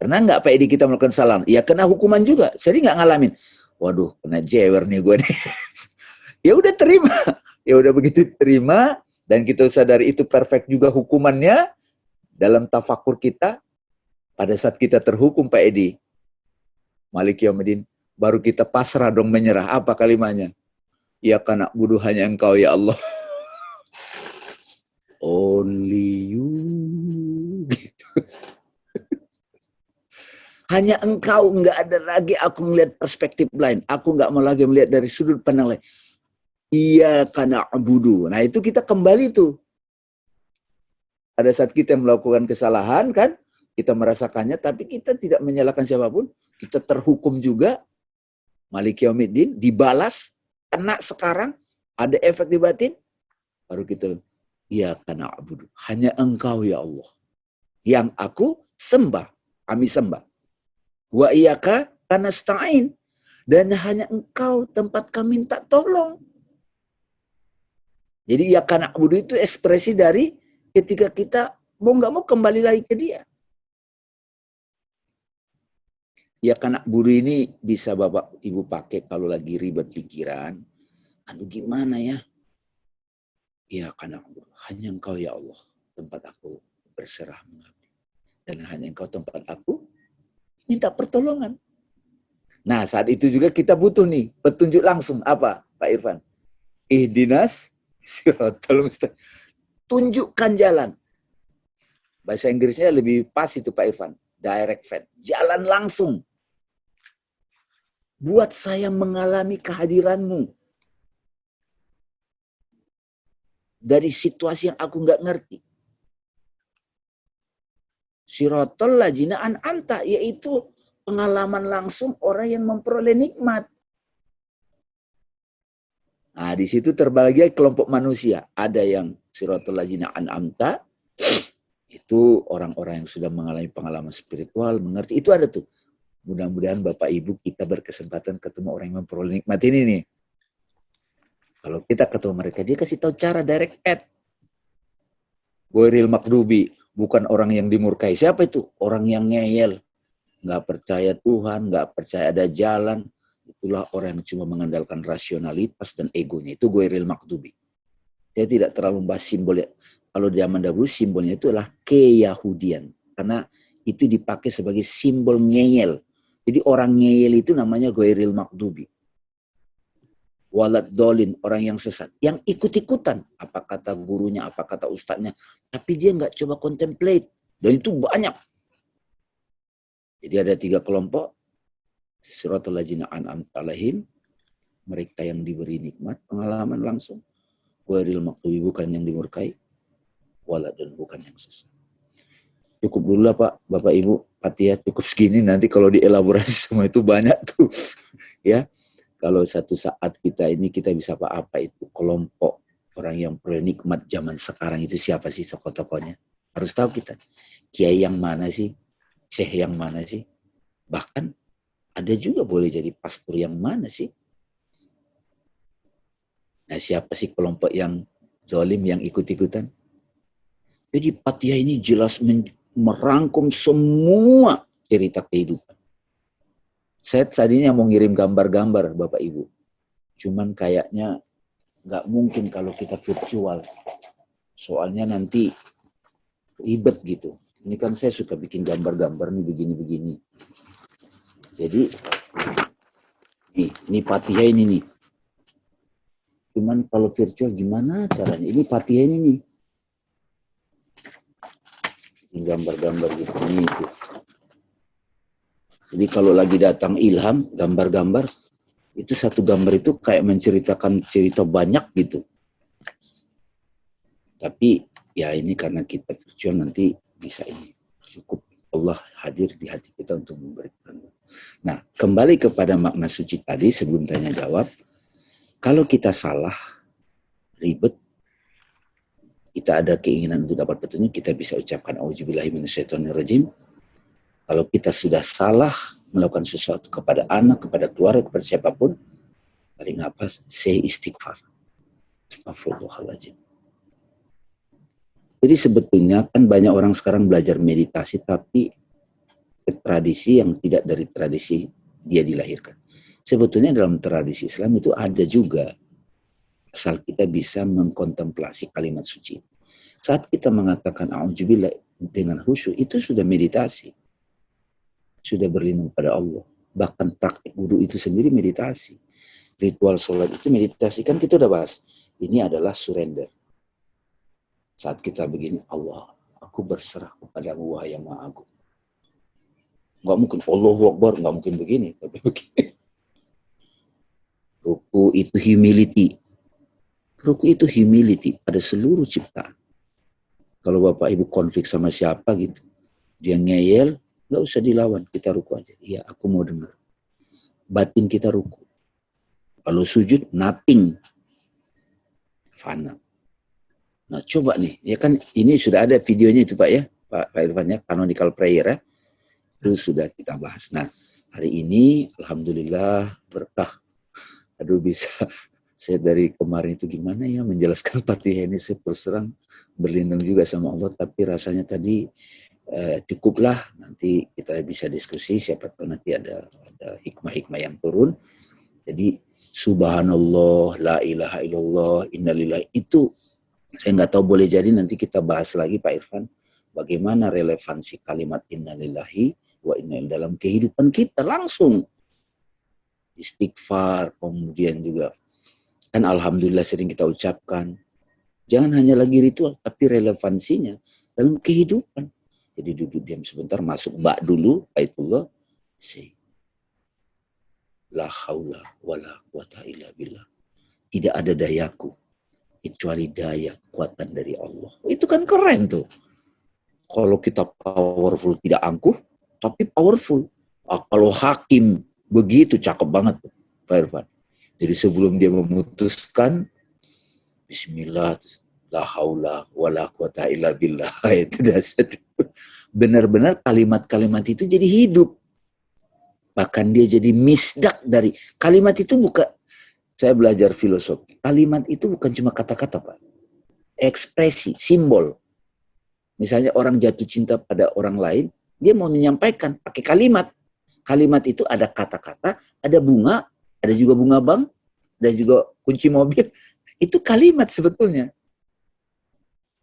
Karena nggak Pak Edi kita melakukan kesalahan, ya kena hukuman juga. Jadi nggak ngalamin. Waduh, kena jewer nih gue nih. Ya udah terima. Ya udah begitu terima dan kita sadari itu perfect juga hukumannya dalam tafakur kita. Pada saat kita terhukum Pak Edi, Malik Yaumiddin, baru kita pasrah dong menyerah. Apa kalimatnya? Ya karena buduh hanya Engkau ya Allah. Only you. Gitu. Hanya Engkau, nggak ada lagi aku melihat perspektif lain. Aku nggak mau lagi melihat dari sudut pandang lain. Iya karena abudu. Nah itu kita kembali tuh. Pada saat kita melakukan kesalahan kan, kita merasakannya, tapi kita tidak menyalahkan siapapun. Kita terhukum juga. Malik Yaumiddin dibalas, kena sekarang, ada efek di batin. Baru kita, iya karena abudu. Hanya Engkau ya Allah. Yang aku sembah. Kami sembah. Wa iyyaka nasta'in. Dan hanya Engkau tempat kami minta tolong. Jadi ya karena abudu itu ekspresi dari ketika kita mau nggak mau kembali lagi ke Dia. Ya kan buru ini bisa Bapak Ibu pakai kalau lagi ribet pikiran. Aduh gimana ya? Ya karena hanya Engkau ya Allah tempat aku berserah mengabdi. Dan hanya Engkau tempat aku minta pertolongan. Nah saat itu juga kita butuh nih petunjuk langsung. Apa Pak Irfan? Ihdinas siratal mustaqim. Tunjukkan jalan. Bahasa Inggrisnya lebih pas itu Pak Irfan. Direct faith. Jalan langsung. Buat saya mengalami kehadiranmu. Dari situasi yang aku nggak ngerti. Siratal ladzina an'amta, yaitu pengalaman langsung orang yang memperoleh nikmat. Nah, di situ terbagi kelompok manusia. Ada yang siratal ladzina an'amta, itu orang-orang yang sudah mengalami pengalaman spiritual, mengerti. Itu ada tuh. Mudah-mudahan Bapak Ibu kita berkesempatan ketemu orang yang memperoleh nikmat ini nih. Kalau kita ketemu mereka, dia kasih tahu cara direct add. Ghairil maghdubi, bukan orang yang dimurkai. Siapa itu? Orang yang ngeyel. Nggak percaya Tuhan, nggak percaya ada jalan. Itulah orang yang cuma mengandalkan rasionalitas dan egonya. Itu ghairil maghdubi. Saya tidak terlalu membahas simbolnya. Kalau di zaman dahulu simbolnya itu adalah keyahudian. Karena itu dipakai sebagai simbol ngeyel. Jadi orang ngeyel itu namanya ghairil maghdubi. Walad dolin, orang yang sesat. Yang ikut-ikutan. Apa kata gurunya, apa kata ustadznya. Tapi dia nggak coba contemplate. Dan itu banyak. Jadi ada 3 kelompok. Siratal ladzina an'amta alaihim. Mereka yang diberi nikmat, pengalaman langsung. Ghairil maghdubi, bukan yang dimurkai. Walad dan bukan yang sesat. Cukup dulu lah Pak, Bapak Ibu. Fatihah cukup segini. Nanti kalau dielaborasi semua itu banyak tuh. Ya. Kalau satu saat kita bisa apa itu kelompok orang yang bernikmat zaman sekarang itu siapa sih tokoh-tokohnya? Harus tahu kita. Kiai yang mana sih? Syekh yang mana sih? Bahkan ada juga boleh jadi pastor yang mana sih? Nah siapa sih kelompok yang zalim yang ikut-ikutan? Jadi Fatihah ini jelas merangkum semua cerita kehidupan. Saya tadinya mau ngirim gambar-gambar Bapak Ibu. Cuman kayaknya nggak mungkin kalau kita virtual. Soalnya nanti ribet gitu. Ini kan saya suka bikin gambar-gambar nih begini-begini. Jadi ini Fatihah ini nih. Cuman kalau virtual gimana caranya? Ini Fatihah ini nih. Ini gambar-gambar gitu. Ini itu. Jadi kalau lagi datang ilham, gambar-gambar, itu satu gambar itu kayak menceritakan cerita banyak gitu. Tapi ya ini karena kita virtual nanti bisa ini. Cukup Allah hadir di hati kita untuk memberikan. Nah, kembali kepada makna suci tadi sebelum tanya jawab. Kalau kita salah, ribet, kita ada keinginan untuk dapat petunjuk, kita bisa ucapkan auzubillahi minasyaitonirrajim. Kalau kita sudah salah melakukan sesuatu kepada anak, kepada keluarga, kepada siapapun, paling apa? Say istighfar. Astagfirullahaladzim. Jadi sebetulnya kan banyak orang sekarang belajar meditasi, tapi tradisi yang tidak dari tradisi dia dilahirkan. Sebetulnya dalam tradisi Islam itu ada juga. Asal kita bisa mengkontemplasi kalimat suci. Saat kita mengatakan a'udzubillah dengan khusyuk, itu sudah meditasi. Sudah berlindung pada Allah. Bahkan praktik wudu itu sendiri meditasi. Ritual sholat itu meditasi. Kan kita udah bahas. Ini adalah surrender. Saat kita begini, Allah, aku berserah kepada-Mu wahai yang Maha Agung. Nggak mungkin Allahu Akbar, nggak mungkin begini. Tapi begini. Ruku itu humility. Ruku itu humility pada seluruh ciptaan. Kalau Bapak Ibu konflik sama siapa gitu, dia ngeyel, nggak usah dilawan, kita ruku aja. Iya, aku mau dengar. Batin kita ruku. Kalau sujud, nothing. Fana. Nah, coba nih, ya kan ini sudah ada videonya itu Pak ya, Pak Irfan ya, canonical prayer ya. Itu sudah kita bahas. Nah, hari ini Alhamdulillah berkah. Aduh bisa, saya dari kemarin itu gimana ya menjelaskan Fatihah ini, saya terus terang berlindung juga sama Allah, tapi rasanya tadi cukuplah, nanti kita bisa diskusi, siapa tahu nanti ada hikmah-hikmah yang turun. Jadi subhanallah, la ilaha illallah, innalillahi, itu saya nggak tahu, boleh jadi nanti kita bahas lagi Pak Irfan, bagaimana relevansi kalimat innalillahi wa inna ilaihi dalam kehidupan kita langsung. Istighfar, kemudian juga kan alhamdulillah sering kita ucapkan. Jangan hanya lagi ritual, tapi relevansinya dalam kehidupan. Jadi duduk diam sebentar, masuk bak dulu, Baitullah, say la haula wala quwata illa billah. Tidak ada dayaku kecuali daya kekuatan dari Allah. Itu kan keren tuh. Kalau kita powerful tidak angkuh, tapi powerful. Kalau hakim begitu, cakep banget tuh, Pak Irfan. Jadi sebelum dia memutuskan, bismillah, la haula wala quwata illa billah. Itu dasar. Benar-benar kalimat-kalimat itu jadi hidup. Bahkan dia jadi misdak dari kalimat itu. Bukan, saya belajar filosofi. Kalimat itu bukan cuma kata-kata, Pak. Ekspresi, simbol. Misalnya orang jatuh cinta pada orang lain, dia mau menyampaikan pakai kalimat. Kalimat itu ada kata-kata, ada bunga, ada juga bunga bank, dan juga kunci mobil. Itu kalimat sebetulnya.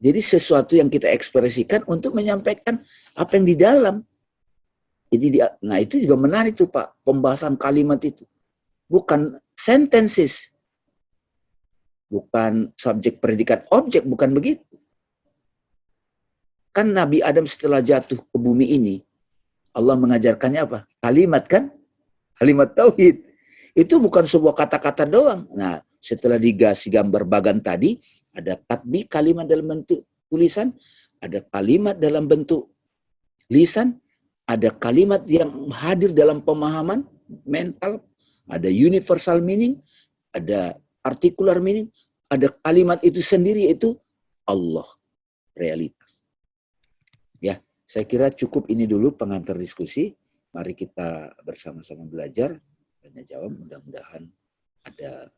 Jadi sesuatu yang kita ekspresikan untuk menyampaikan apa yang di dalam. Jadi nah itu juga menarik tuh Pak, pembahasan kalimat itu. Bukan sentences. Bukan subjek, predikat, objek, bukan begitu. Kan Nabi Adam setelah jatuh ke bumi ini, Allah mengajarkannya apa? Kalimat kan? Kalimat tauhid. Itu bukan sebuah kata-kata doang. Nah, setelah dikasih gambar bagan tadi, ada tatbik kalimat dalam bentuk tulisan, ada kalimat dalam bentuk lisan, ada kalimat yang hadir dalam pemahaman mental, ada universal meaning, ada articular meaning, ada kalimat itu sendiri, itu Allah, realitas. Ya, saya kira cukup ini dulu pengantar diskusi. Mari kita bersama-sama belajar, tanya jawab, mudah-mudahan ada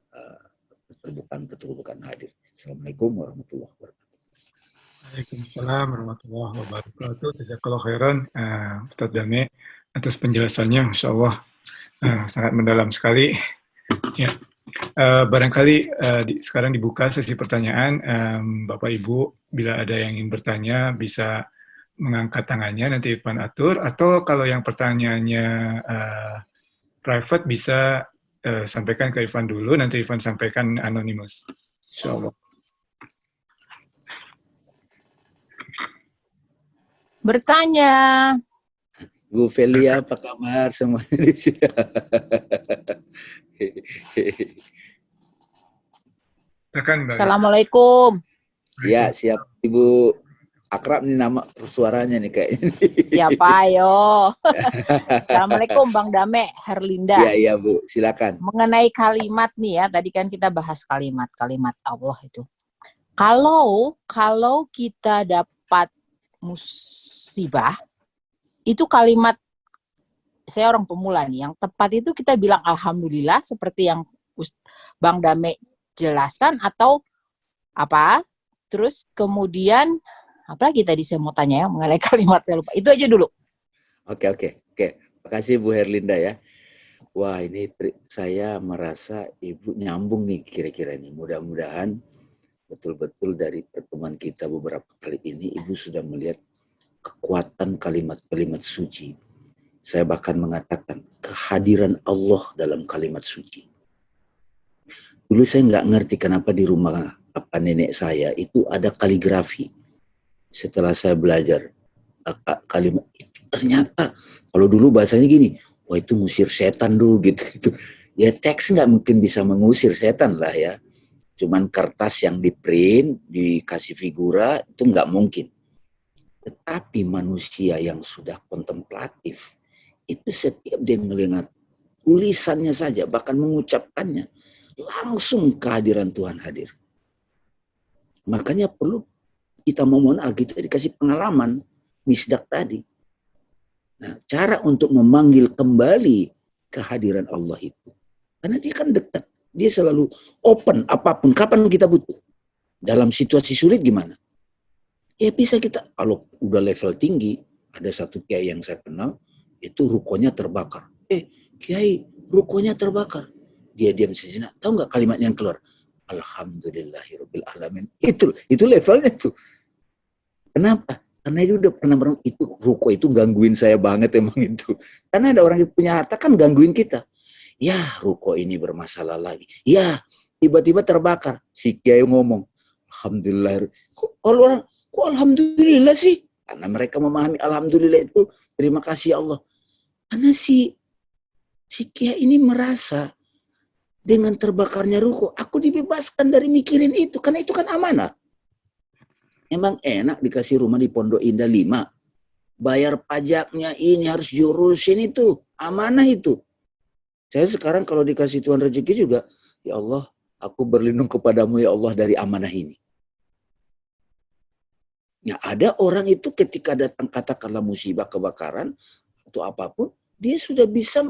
keterbukaan hadir. Assalamualaikum warahmatullahi wabarakatuh. Waalaikumsalam warahmatullahi wabarakatuh. Jazakallahu khairan Ustadz Dame atas penjelasannya, Masya Allah sangat mendalam sekali. Ya, barangkali sekarang dibuka sesi pertanyaan. Bapak Ibu, bila ada yang ingin bertanya bisa mengangkat tangannya, nanti Irfan atur. Atau kalau yang pertanyaannya private bisa sampaikan ke Irfan dulu, nanti Irfan sampaikan anonimus. Insya Allah. Bertanya. Bu Felia, apa kabar semuanya di sini? Assalamualaikum. Ya, siap Ibu. Akrab nih nama suaranya nih kayaknya. Siapa ayo? Assalamualaikum Bang Dame, Herlinda. Iya, iya Bu, silakan. Mengenai kalimat nih ya, tadi kan kita bahas kalimat Allah itu. Kalau kita dapat musibah, itu kalimat, saya orang pemula nih, yang tepat itu kita bilang alhamdulillah seperti yang Bang Dame jelaskan, atau apa? Terus kemudian apalagi tadi saya mau tanya ya mengenai kalimat, saya lupa. Itu aja dulu. Oke. Makasih Bu Herlinda ya. Wah, ini saya merasa Ibu nyambung nih kira-kira ini. Mudah-mudahan betul-betul dari pertemuan kita beberapa kali ini Ibu sudah melihat kekuatan kalimat-kalimat suci. Saya bahkan mengatakan kehadiran Allah dalam kalimat suci. Dulu saya nggak ngerti kenapa di rumah nenek saya itu ada kaligrafi. Setelah saya belajar kalimat itu, ternyata kalau dulu bahasanya gini, wah itu ngusir setan dulu gitu. Ya teks nggak mungkin bisa mengusir setan lah ya. Cuman kertas yang di print, dikasih figura, itu nggak mungkin. Tetapi manusia yang sudah kontemplatif, itu setiap dia melihat tulisannya saja, bahkan mengucapkannya, langsung kehadiran Tuhan hadir. Makanya perlu kita memohon agar kita dikasih pengalaman misdak tadi. Nah, cara untuk memanggil kembali kehadiran Allah itu, karena dia kan dekat, dia selalu open apapun, kapan kita butuh. Dalam situasi sulit gimana? Ya bisa kita, kalau udah level tinggi, Ada satu kiai yang saya kenal, itu rukonya terbakar. Kiai, rukonya terbakar. Dia diam sejenak. Tahu nggak kalimat yang keluar? Alhamdulillahirabbil alamin. Itu levelnya tuh. Kenapa? Karena dia udah pernah itu ruko itu gangguin saya banget emang itu. Karena ada orang yang punya harta kan gangguin kita. Ya, ruko ini bermasalah lagi. Ya, tiba-tiba terbakar. Si kiai ngomong, alhamdulillah. Kok alhamdulillah sih? Karena mereka memahami alhamdulillah itu terima kasih Allah. Karena si kiai ini merasa dengan terbakarnya ruko, aku dibebaskan dari mikirin itu. Karena itu kan amanah. Emang enak dikasih rumah di Pondok Indah 5. Bayar pajaknya ini harus jurusin itu. Amanah itu. Saya sekarang kalau dikasih Tuhan rezeki juga, ya Allah, aku berlindung kepadamu ya Allah dari amanah ini. Nah, ada orang itu ketika datang katakanlah musibah kebakaran atau apapun, dia sudah bisa,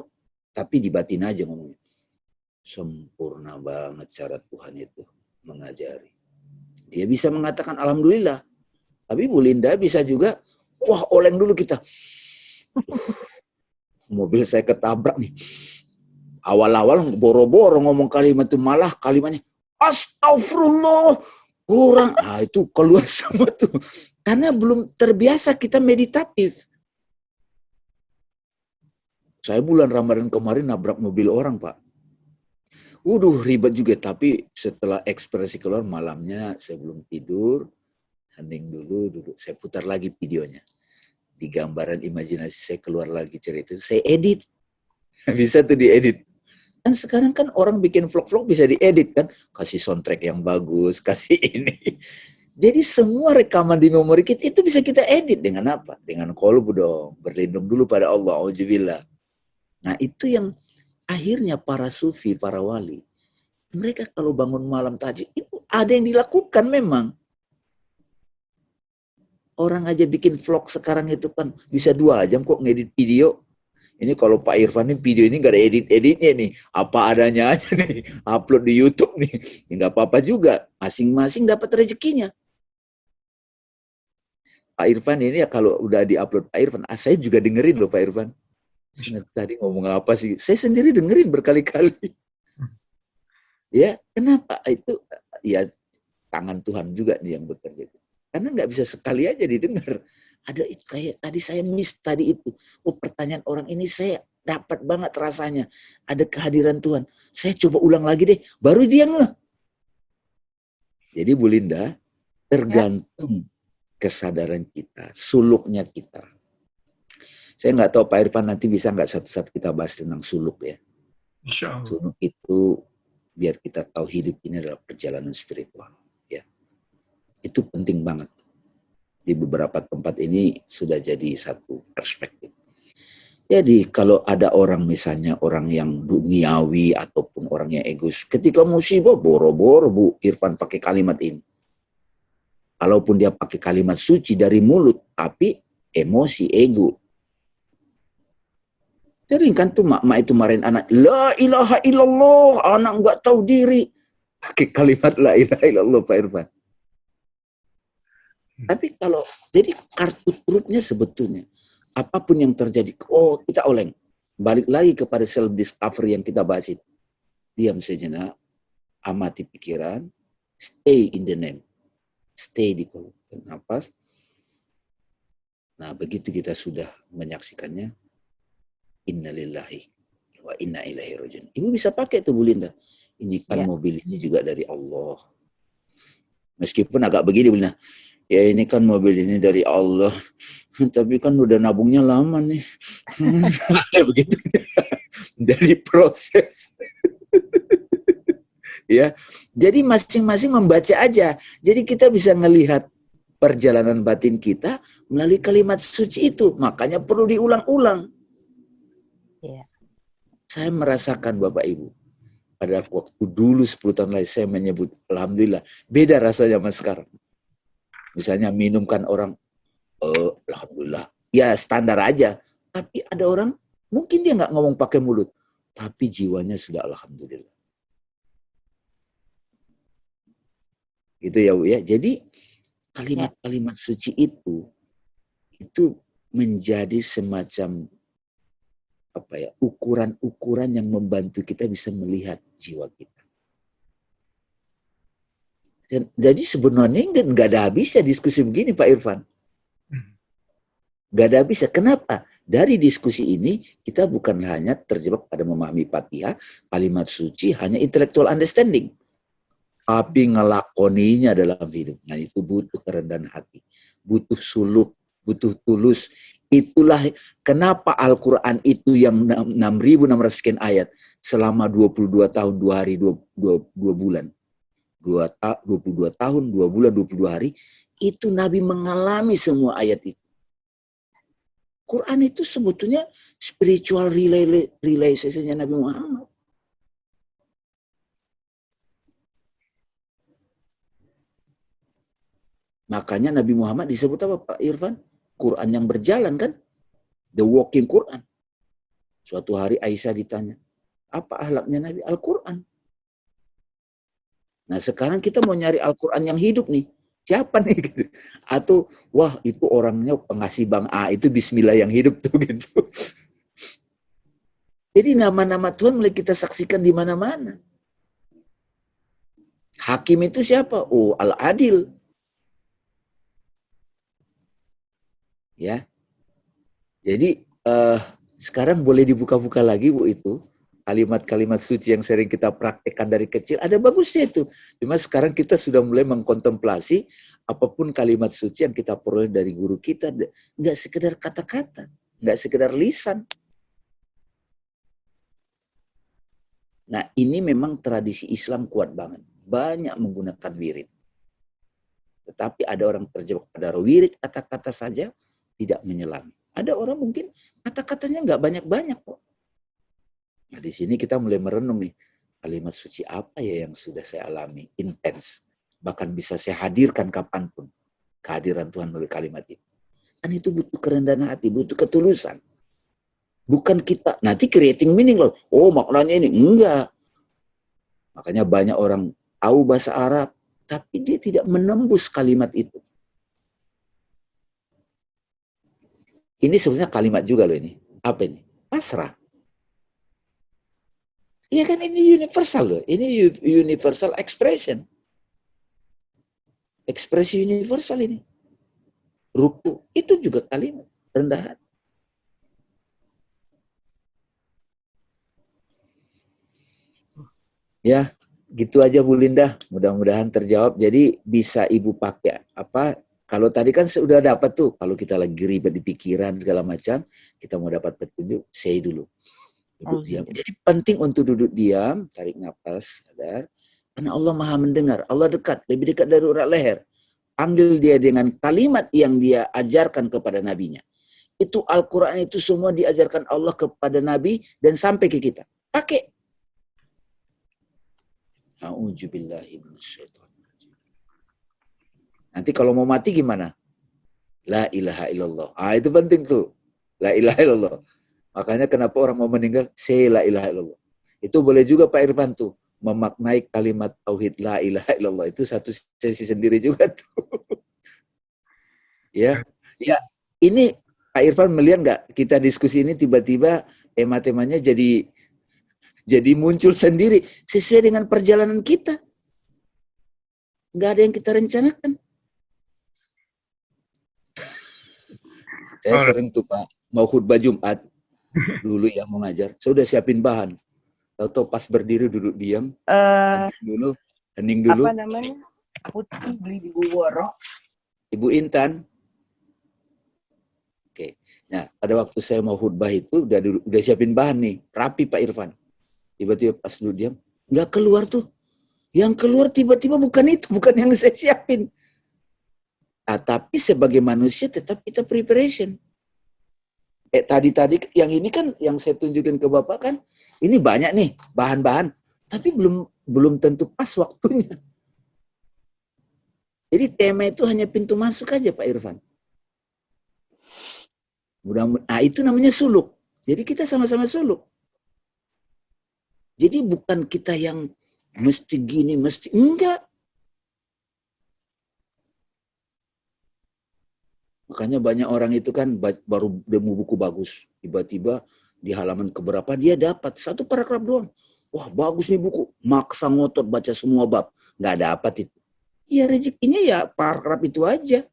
tapi di batin aja ngomongnya. Sempurna banget cara Tuhan itu mengajari. Dia bisa mengatakan alhamdulillah. Tapi Bu Linda bisa juga, wah oleng dulu kita. Mobil saya ketabrak nih. Awal-awal boro-boro ngomong kalimat itu, malah kalimatnya astagfirullah. Kurang, itu keluar semua tuh. Karena belum terbiasa kita meditatif. Saya bulan Ramadan kemarin nabrak mobil orang, Pak. Ribet juga. Tapi setelah ekspresi keluar malamnya, saya belum tidur. Hening dulu. Saya putar lagi videonya. Di gambaran imajinasi saya keluar lagi cerita itu. Saya edit. Bisa tuh diedit. Kan sekarang kan orang bikin vlog-vlog bisa diedit kan. Kasih soundtrack yang bagus, kasih ini. Jadi semua rekaman di memori kita itu bisa kita edit dengan apa? Dengan qalbu dong. Berlindung dulu pada Allah. Auzubillah. Nah itu yang akhirnya para sufi, para wali. Mereka kalau bangun malam tahajud itu ada yang dilakukan memang. Orang aja bikin vlog sekarang itu kan bisa 2 jam kok ngedit video. Ini kalau Pak Irfan ini video ini gak ada edit-editnya nih. Apa adanya aja nih. Upload di YouTube nih. Ya gak apa-apa juga. Masing-masing dapat rezekinya. Pak Irfan ini ya kalau udah di-upload Pak Irfan. Saya juga dengerin loh Pak Irfan. Tadi ngomong apa sih? Saya sendiri dengerin berkali-kali. Ya, kenapa? Itu ya tangan Tuhan juga nih yang bekerja. Karena nggak bisa sekali aja didengar. Ada itu kayak tadi saya miss tadi itu. Pertanyaan orang ini saya dapat banget rasanya. Ada kehadiran Tuhan. Saya coba ulang lagi deh. Baru dia ngeh. Jadi Bu Linda, tergantung kesadaran kita, suluknya kita. Saya nggak tahu Pak Irfan nanti bisa nggak satu saat kita bahas tentang suluk ya. Insya Allah. Suluk itu biar kita tahu hidup ini adalah perjalanan spiritual. Ya, itu penting banget. Di beberapa tempat ini sudah jadi satu perspektif. Jadi kalau ada orang misalnya orang yang duniawi ataupun orang yang egois, ketika musibah boro-boro Bu Irfan pakai kalimat ini. Kalaupun dia pakai kalimat suci dari mulut, tapi emosi, ego. Sering kan tuh mak-mak itu marahin anak, la ilaha illallah, anak nggak tahu diri. Pakai kalimat la ilaha illallah Pak Irfan. Tapi kalau, jadi kartu trufnya sebetulnya, apapun yang terjadi, kita oleng. Balik lagi kepada self-discovery yang kita bahas itu. Diam sejenak, amati pikiran, stay in the name. Stay di nafas. Nah, begitu kita sudah menyaksikannya, innalillahi wa inna ilaihi rajiun. Ibu bisa pakai tuh Bu Linda. Ini kan mobil ini juga dari Allah. Meskipun agak begini Bu Linda. Ya ini kan mobil ini dari Allah. Tapi kan udah nabungnya lama nih. Begitu. Dari proses. Ya. Jadi masing-masing membaca aja. Jadi kita bisa melihat perjalanan batin kita melalui kalimat suci itu. Makanya perlu diulang-ulang. Ya. Saya merasakan Bapak Ibu. Pada waktu dulu 10 tahun lalu saya menyebut Alhamdulillah. Beda rasanya sama sekarang. Misalnya minumkan orang, Alhamdulillah. Ya standar aja. Tapi ada orang, mungkin dia nggak ngomong pakai mulut. Tapi jiwanya sudah Alhamdulillah. Gitu ya Bu ya. Jadi kalimat-kalimat suci itu menjadi semacam ukuran-ukuran yang membantu kita bisa melihat jiwa kita. Jadi sebenarnya nggak ada habisnya diskusi begini Pak Irfan. Nggak ada habisnya. Kenapa? Dari diskusi ini kita bukan hanya terjebak pada memahami Fatihah, kalimat suci, hanya intellectual understanding. Tapi ngelakoninya dalam hidup. Nah itu butuh kerendahan hati. Butuh suluk, butuh tulus. Itulah kenapa Al-Quran itu yang 6.600 sekian ayat selama 22 tahun, 2 hari, 2 bulan. 22 tahun, 2 bulan, 22 hari, itu Nabi mengalami semua ayat itu. Quran itu sebetulnya spiritual realization-nya Nabi Muhammad. Makanya Nabi Muhammad disebut apa Pak Irfan? Quran yang berjalan kan? The walking Quran. Suatu hari Aisyah ditanya, apa akhlaknya Nabi? Al-Quran. Nah sekarang kita mau nyari Al-Quran yang hidup nih. Siapa nih? Gitu. Atau wah itu orangnya pengasih Bang A, itu Bismillah yang hidup tuh gitu. Jadi nama-nama Tuhan mulai kita saksikan di mana-mana. Hakim itu siapa? Oh Al-Adil. Ya. Jadi sekarang boleh dibuka-buka lagi Bu itu. Kalimat-kalimat suci yang sering kita praktekkan dari kecil, ada bagusnya itu. Cuma sekarang kita sudah mulai mengkontemplasi apapun kalimat suci yang kita peroleh dari guru kita. Nggak sekedar kata-kata, nggak sekedar lisan. Nah ini memang tradisi Islam kuat banget. Banyak menggunakan wirid. Tetapi ada orang terjebak pada wirid kata-kata saja, tidak menyelam. Ada orang mungkin kata-katanya nggak banyak-banyak kok. Nah, di sini kita mulai merenung nih, kalimat suci apa ya yang sudah saya alami, intens. Bahkan bisa saya hadirkan kapanpun, kehadiran Tuhan melalui kalimat itu. Dan itu butuh kerendahan hati, butuh ketulusan. Bukan kita, nanti creating meaning loh, oh maknanya ini, enggak. Makanya banyak orang tahu bahasa Arab, tapi dia tidak menembus kalimat itu. Ini sebenarnya kalimat juga loh ini. Apa ini? Pasrah. Iya kan ini universal loh. Ini universal expression. Ekspresi universal ini. Ruku itu juga kalimat rendah hati. Ya, gitu aja Bu Linda. Mudah-mudahan terjawab. Jadi bisa Ibu pakai apa? Kalau tadi kan sudah dapat tuh. Kalau kita lagi ribet di pikiran segala macam, kita mau dapat petunjuk, say dulu. Duduk diam. Jadi penting untuk duduk diam, tarik nafas, sadar. Karena Allah Maha mendengar, Allah dekat, lebih dekat dari urat leher. Panggil dia dengan kalimat yang dia ajarkan kepada nabinya. Itu Al-Quran itu semua diajarkan Allah kepada Nabi dan sampai ke kita. Pakai. A'udzubillahi minasyaitonir. Nanti kalau mau mati gimana? La ilaha illallah. Ah itu penting tuh. La ilaha illallah. Makanya kenapa orang mau meninggal, say la ilaha illallah. Itu boleh juga Pak Irfan tuh, memaknai kalimat tauhid la ilaha illallah. Itu satu sesi sendiri juga tuh. Ya, ini Pak Irfan melihat nggak kita diskusi ini tiba-tiba tema-temanya jadi muncul sendiri sesuai dengan perjalanan kita. Nggak ada yang kita rencanakan. Saya sering tuh Pak, mau khutbah Jumat, dulu ya mau ngajar, saya udah siapin bahan. Tahu-tahu pas berdiri duduk diam, hening dulu. Apa namanya? Putih beli di Buworo. Ibu Intan. Oke. Nah, pada waktu saya mau khutbah itu udah siapin bahan nih, rapi Pak Irfan. Tiba-tiba pas duduk diam, nggak keluar tuh. Yang keluar tiba-tiba bukan itu, bukan yang saya siapin. Nah, tapi sebagai manusia tetap kita preparation. Tadi yang ini kan yang saya tunjukin ke Bapak kan, ini banyak nih bahan-bahan, tapi belum tentu pas waktunya. Jadi tema itu hanya pintu masuk aja Pak Irfan. Nah itu namanya suluk. Jadi kita sama-sama suluk. Jadi bukan kita yang mesti gini, mesti enggak. Makanya banyak orang itu kan baru nemu buku bagus. Tiba-tiba di halaman keberapa dia dapat satu paragraf doang. Wah bagus nih buku. Maksa ngotot baca semua bab. Nggak dapat itu. Ya rezekinya ya paragraf itu aja.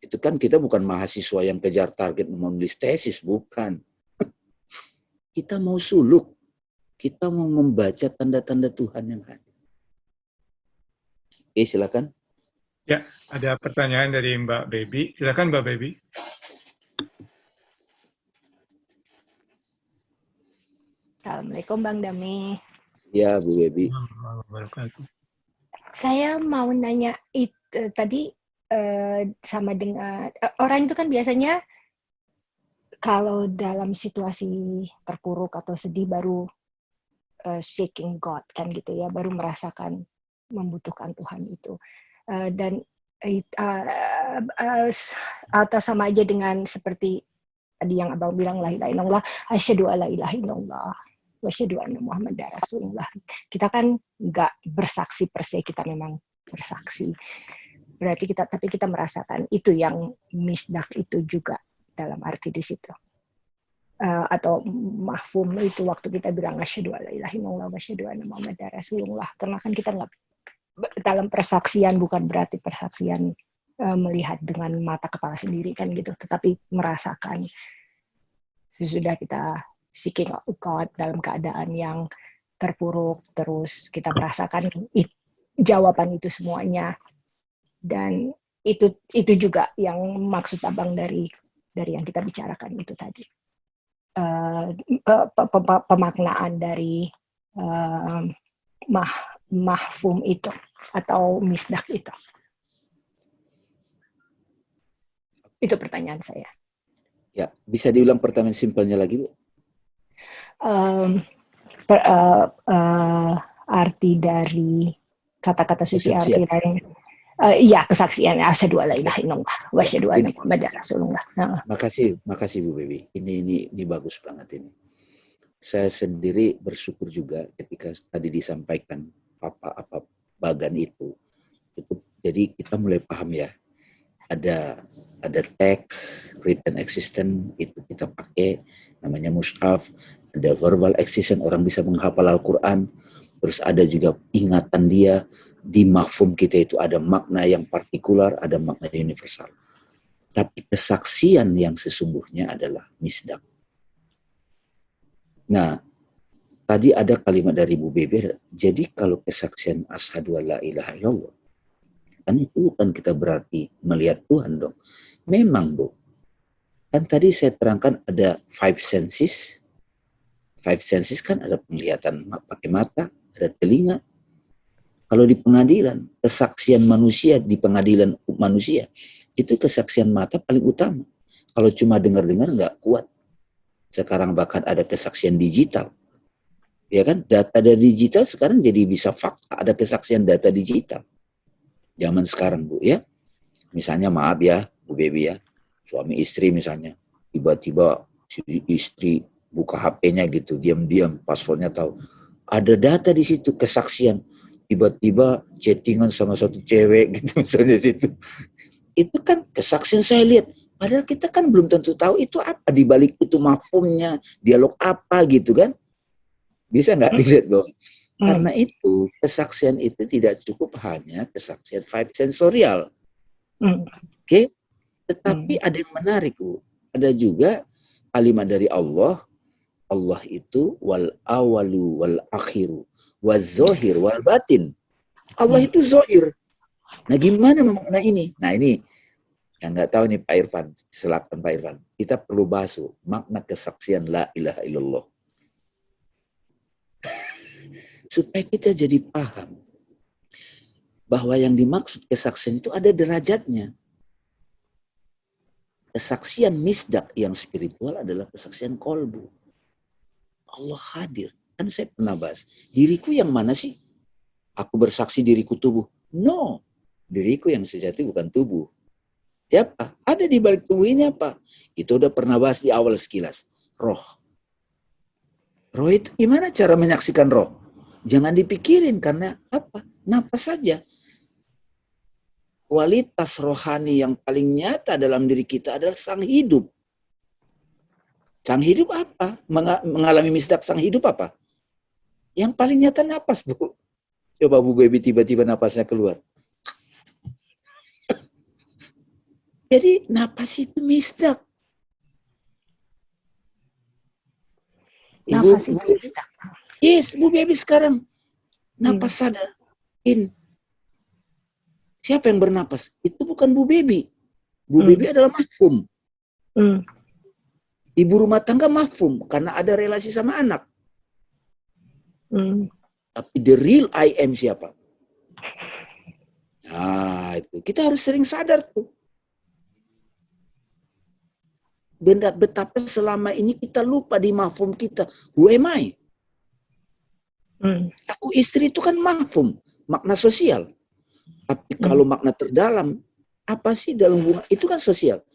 Itu kan kita bukan mahasiswa yang kejar target menulis tesis. Bukan. Kita mau suluk. Kita mau membaca tanda-tanda Tuhan yang ada. Oke, silakan. Ya, ada pertanyaan dari Mbak Baby. Silakan Mbak Baby. Assalamualaikum Bang Dame. Ya, Bu Baby. Saya mau nanya tadi sama dengan orang itu kan biasanya kalau dalam situasi terpuruk atau sedih baru seeking God kan gitu ya, baru merasakan membutuhkan Tuhan itu. Dan atau sama aja dengan seperti tadi yang Abang bilang la ilaha illallah, asyhadu alla ilaha illallah wa asyhadu anna Muhammadar Rasulullah. Kita kan nggak bersaksi per se, kita memang bersaksi. Berarti tapi kita merasakan itu yang misdak itu juga dalam arti di situ. Atau mahfum itu waktu kita bilang asyhadu alla ilaha illallah wa asyhadu anna Muhammadar Rasulullah. Karena kan kita nggak dalam persaksian, bukan berarti persaksian melihat dengan mata kepala sendiri kan gitu, tetapi merasakan sesudah kita seeking God dalam keadaan yang terpuruk, terus kita merasakan jawaban itu semuanya. Dan itu juga yang maksud Abang dari yang kita bicarakan itu tadi. Pemaknaan dari mahfum itu atau misdak itu. Itu pertanyaan saya. Ya, bisa diulang pertanyaan simpelnya lagi, Bu? Arti dari kata-kata suci, arti lain. Iya, kesaksian asyhadu alla ilaha illallah wa asyhadu anna Muhammadar Rasulullah. Makasih Bu Baby. Ini bagus banget ini. Saya sendiri bersyukur juga ketika tadi disampaikan apa bagan itu. Jadi kita mulai paham ya. Ada teks written existence itu kita pakai namanya mushaf, ada verbal existence orang bisa menghafal Al-Qur'an, terus ada juga ingatan dia di mahfum kita itu ada makna yang partikular, ada makna universal. Tapi kesaksian yang sesungguhnya adalah misdak. Nah, tadi ada kalimat dari Bu Beber, jadi kalau kesaksian asyhadu alla ilaha illallah kan itu bukan kita berarti melihat Tuhan dong. Memang Bu, kan tadi saya terangkan ada five senses. Five senses kan ada penglihatan pakai mata, ada telinga. Kalau di pengadilan, kesaksian manusia di pengadilan manusia, itu kesaksian mata paling utama. Kalau cuma dengar-dengar nggak kuat. Sekarang bahkan ada kesaksian digital. Ya kan, data dari digital sekarang jadi bisa fakta, ada kesaksian data digital. Zaman sekarang Bu ya. Misalnya maaf ya Bu Baby ya. Suami istri misalnya. Tiba-tiba si istri buka HP-nya gitu. Diam-diam passwordnya tahu. Ada data di situ kesaksian. Tiba-tiba chattingan sama satu cewek gitu misalnya situ. Itu kan kesaksian saya lihat. Padahal kita kan belum tentu tahu itu apa. Di balik itu mafhumnya. Dialog apa gitu kan. Bisa nggak dilihat dong? Karena itu, kesaksian itu tidak cukup hanya kesaksian five sensorial. Oke? Tetapi ada yang menarik, Bu. Ada juga kalimat dari Allah. Allah itu wal awalu wal akhiru wal zohir wal batin. Allah itu zohir. Nah gimana memaknai ini? Nah ini, yang nggak tahu nih Pak Irfan, silakan Pak Irfan. Kita perlu bahas makna kesaksian la ilaha illallah. Supaya kita jadi paham bahwa yang dimaksud kesaksian itu ada derajatnya. Kesaksian misdak yang spiritual adalah kesaksian kolbu. Allah hadir. Kan saya pernah bahas. Diriku yang mana sih? Aku bersaksi diriku tubuh. No. Diriku yang sejati bukan tubuh. Siapa? Ada di balik tubuh ini apa? Itu udah pernah bahas di awal sekilas. Roh. Roh itu gimana cara menyaksikan roh? Jangan dipikirin karena apa? Napas saja. kualitas rohani yang paling nyata dalam diri kita adalah sang hidup. Sang hidup apa? Mengalami misdak sang hidup apa? Yang paling nyata napas, Bu. Coba Bu Baby tiba-tiba napasnya keluar. Jadi napas itu misdak. Nafas itu misdak. Yes, Bu Baby sekarang napas sadar. Siapa yang bernapas? Itu bukan Bu Baby. Bu Baby adalah mafhum. Ibu rumah tangga mafhum karena ada relasi sama anak. Tapi the real I am siapa? Nah, itu kita harus sering sadar tuh. Betapa selama ini kita lupa di mafhum kita. Who am I? Aku istri itu kan mafhum, makna sosial. Tapi kalau makna terdalam, apa sih dalam hubungan? Itu kan sosial.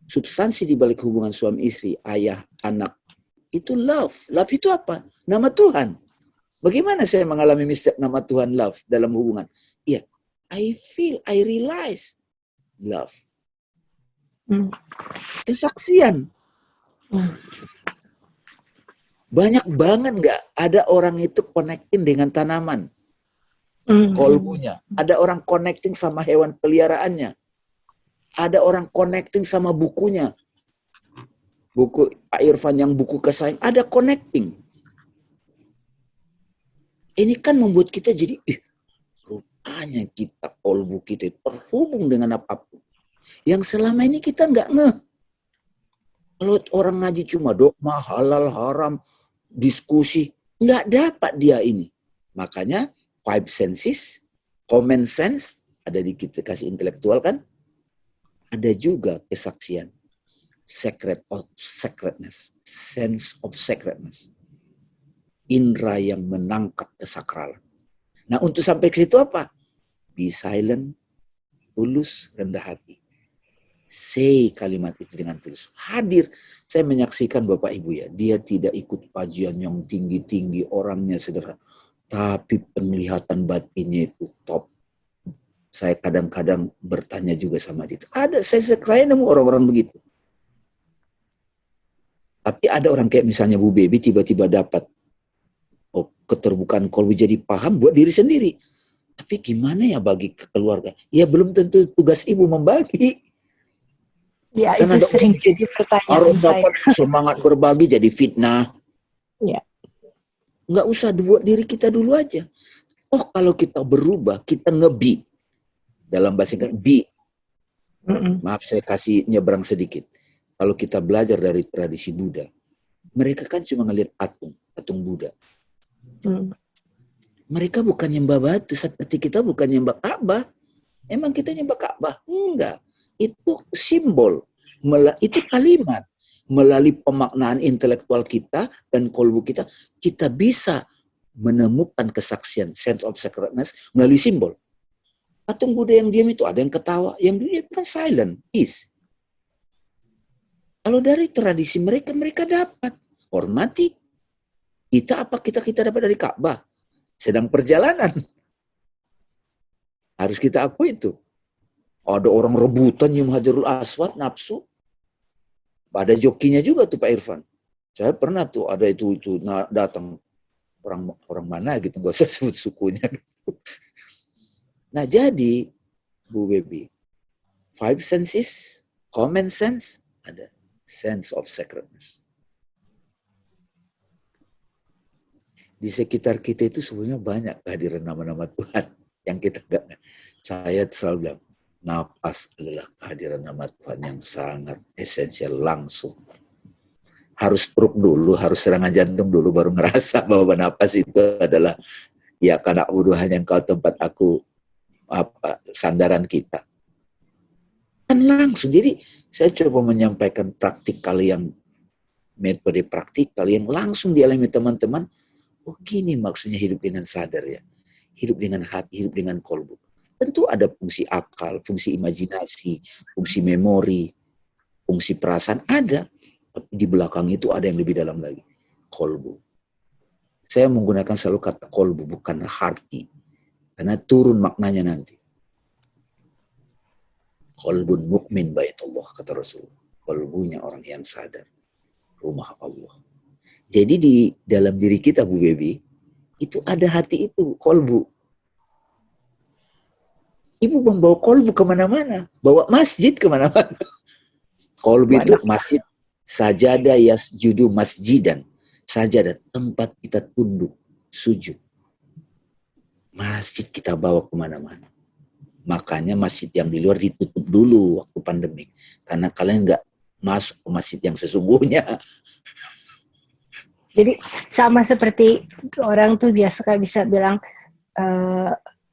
Substansi di balik hubungan suami istri, ayah, anak, itu love. Love itu apa? Nama Tuhan. Bagaimana saya mengalami mistake nama Tuhan love dalam hubungan? Iya, I realize love. Kesaksian. Banyak banget nggak ada orang itu connecting dengan tanaman. Kolbunya. Ada orang connecting sama hewan peliharaannya. Ada orang connecting sama bukunya. Buku Pak Irfan yang buku kesayangan. Ada connecting. Ini kan membuat kita jadi, rupanya kita, kolbu kita terhubung dengan apapun. Yang selama ini kita nggak ngeh. Kalau orang ngaji cuma dogma, halal, haram, diskusi, nggak dapat dia ini. Makanya, five senses, common sense, ada di kita kasih intelektual kan, ada juga kesaksian. Secret of sacredness. Sense of sacredness. Indra yang menangkap kesakralan. Nah, untuk sampai ke situ apa? Be silent, tulus, rendah hati. Say kalimat itu dengan tulus. Hadir. Saya menyaksikan Bapak Ibu ya, dia tidak ikut kajian yang tinggi-tinggi, orangnya sederhana. Tapi penglihatan batinnya itu top. Saya kadang-kadang bertanya juga sama dia. Saya nemu orang-orang begitu. Tapi ada orang kayak misalnya Bu Baby tiba-tiba dapat keterbukaan kolbu jadi paham buat diri sendiri. Tapi gimana ya bagi keluarga? Ya belum tentu tugas ibu membagi. Ya, karena itu sering jadi pertanyaan saya. Semangat berbagi jadi fitnah. Ya. Nggak usah buat diri kita dulu aja. Oh, kalau kita berubah, kita nge-be. Dalam bahasa Inggris, be. Maaf, saya kasih nyebrang sedikit. Kalau kita belajar dari tradisi Buddha, mereka kan cuma ngelihat patung Buddha. Mereka bukan nyembah batu, seperti kita bukan nyembah Ka'bah. Emang kita nyembah Ka'bah? Enggak. Itu simbol, itu kalimat. Melalui pemaknaan intelektual kita dan kolbu kita, kita bisa menemukan kesaksian, sense of sacredness, melalui simbol. Patung Buddha yang diam itu ada yang ketawa, yang diam kan silent, peace. Kalau dari tradisi mereka, mereka dapat hormati. Kita dapat dari Ka'bah? Sedang perjalanan. Harus kita akui itu. Ada orang rebutan nyium Hajarul Aswad, nafsu. Ada jokinya juga tuh Pak Irfan. Saya pernah tuh ada itu datang orang mana gitu, nggak usah sebut sukunya. Nah jadi Bu Baby, five senses, common sense, ada sense of sacredness. Di sekitar kita itu sebenarnya banyak kehadiran nama-nama Tuhan yang kita enggak. Saya selalu bilang, napas adalah kehadiran nama Tuhan yang sangat esensial langsung. Harus perut dulu, harus serangan jantung dulu, baru ngerasa bahwa napas itu adalah ya karena hanya Engkau tempat aku, sandaran kita. Kan langsung. Jadi saya coba menyampaikan praktikal yang metode praktikal yang langsung dialami teman-teman. Oh gini maksudnya hidup dengan sadar ya. Hidup dengan hati, hidup dengan kolbu. Tentu ada fungsi akal, fungsi imajinasi, fungsi memori, fungsi perasaan ada. Tapi di belakang itu ada yang lebih dalam lagi. Kolbu. Saya menggunakan selalu kata kolbu, bukan hati. Karena turun maknanya nanti. Qalbun mukmin baitullah, kata Rasul. Kalbunya orang yang sadar, rumah Allah. Jadi di dalam diri kita, Bu Baby, itu ada hati itu, kolbu. Ibu membawa kolbu kemana-mana, bawa masjid kemana-mana. Kolbu itu masjid, sajadah yasjudu masjidan, sajadah tempat kita tunduk, sujud. Masjid kita bawa kemana-mana. Makanya masjid yang di luar ditutup dulu waktu pandemi, karena kalian nggak masuk ke masjid yang sesungguhnya. Jadi sama seperti orang tuh biasa bisa bilang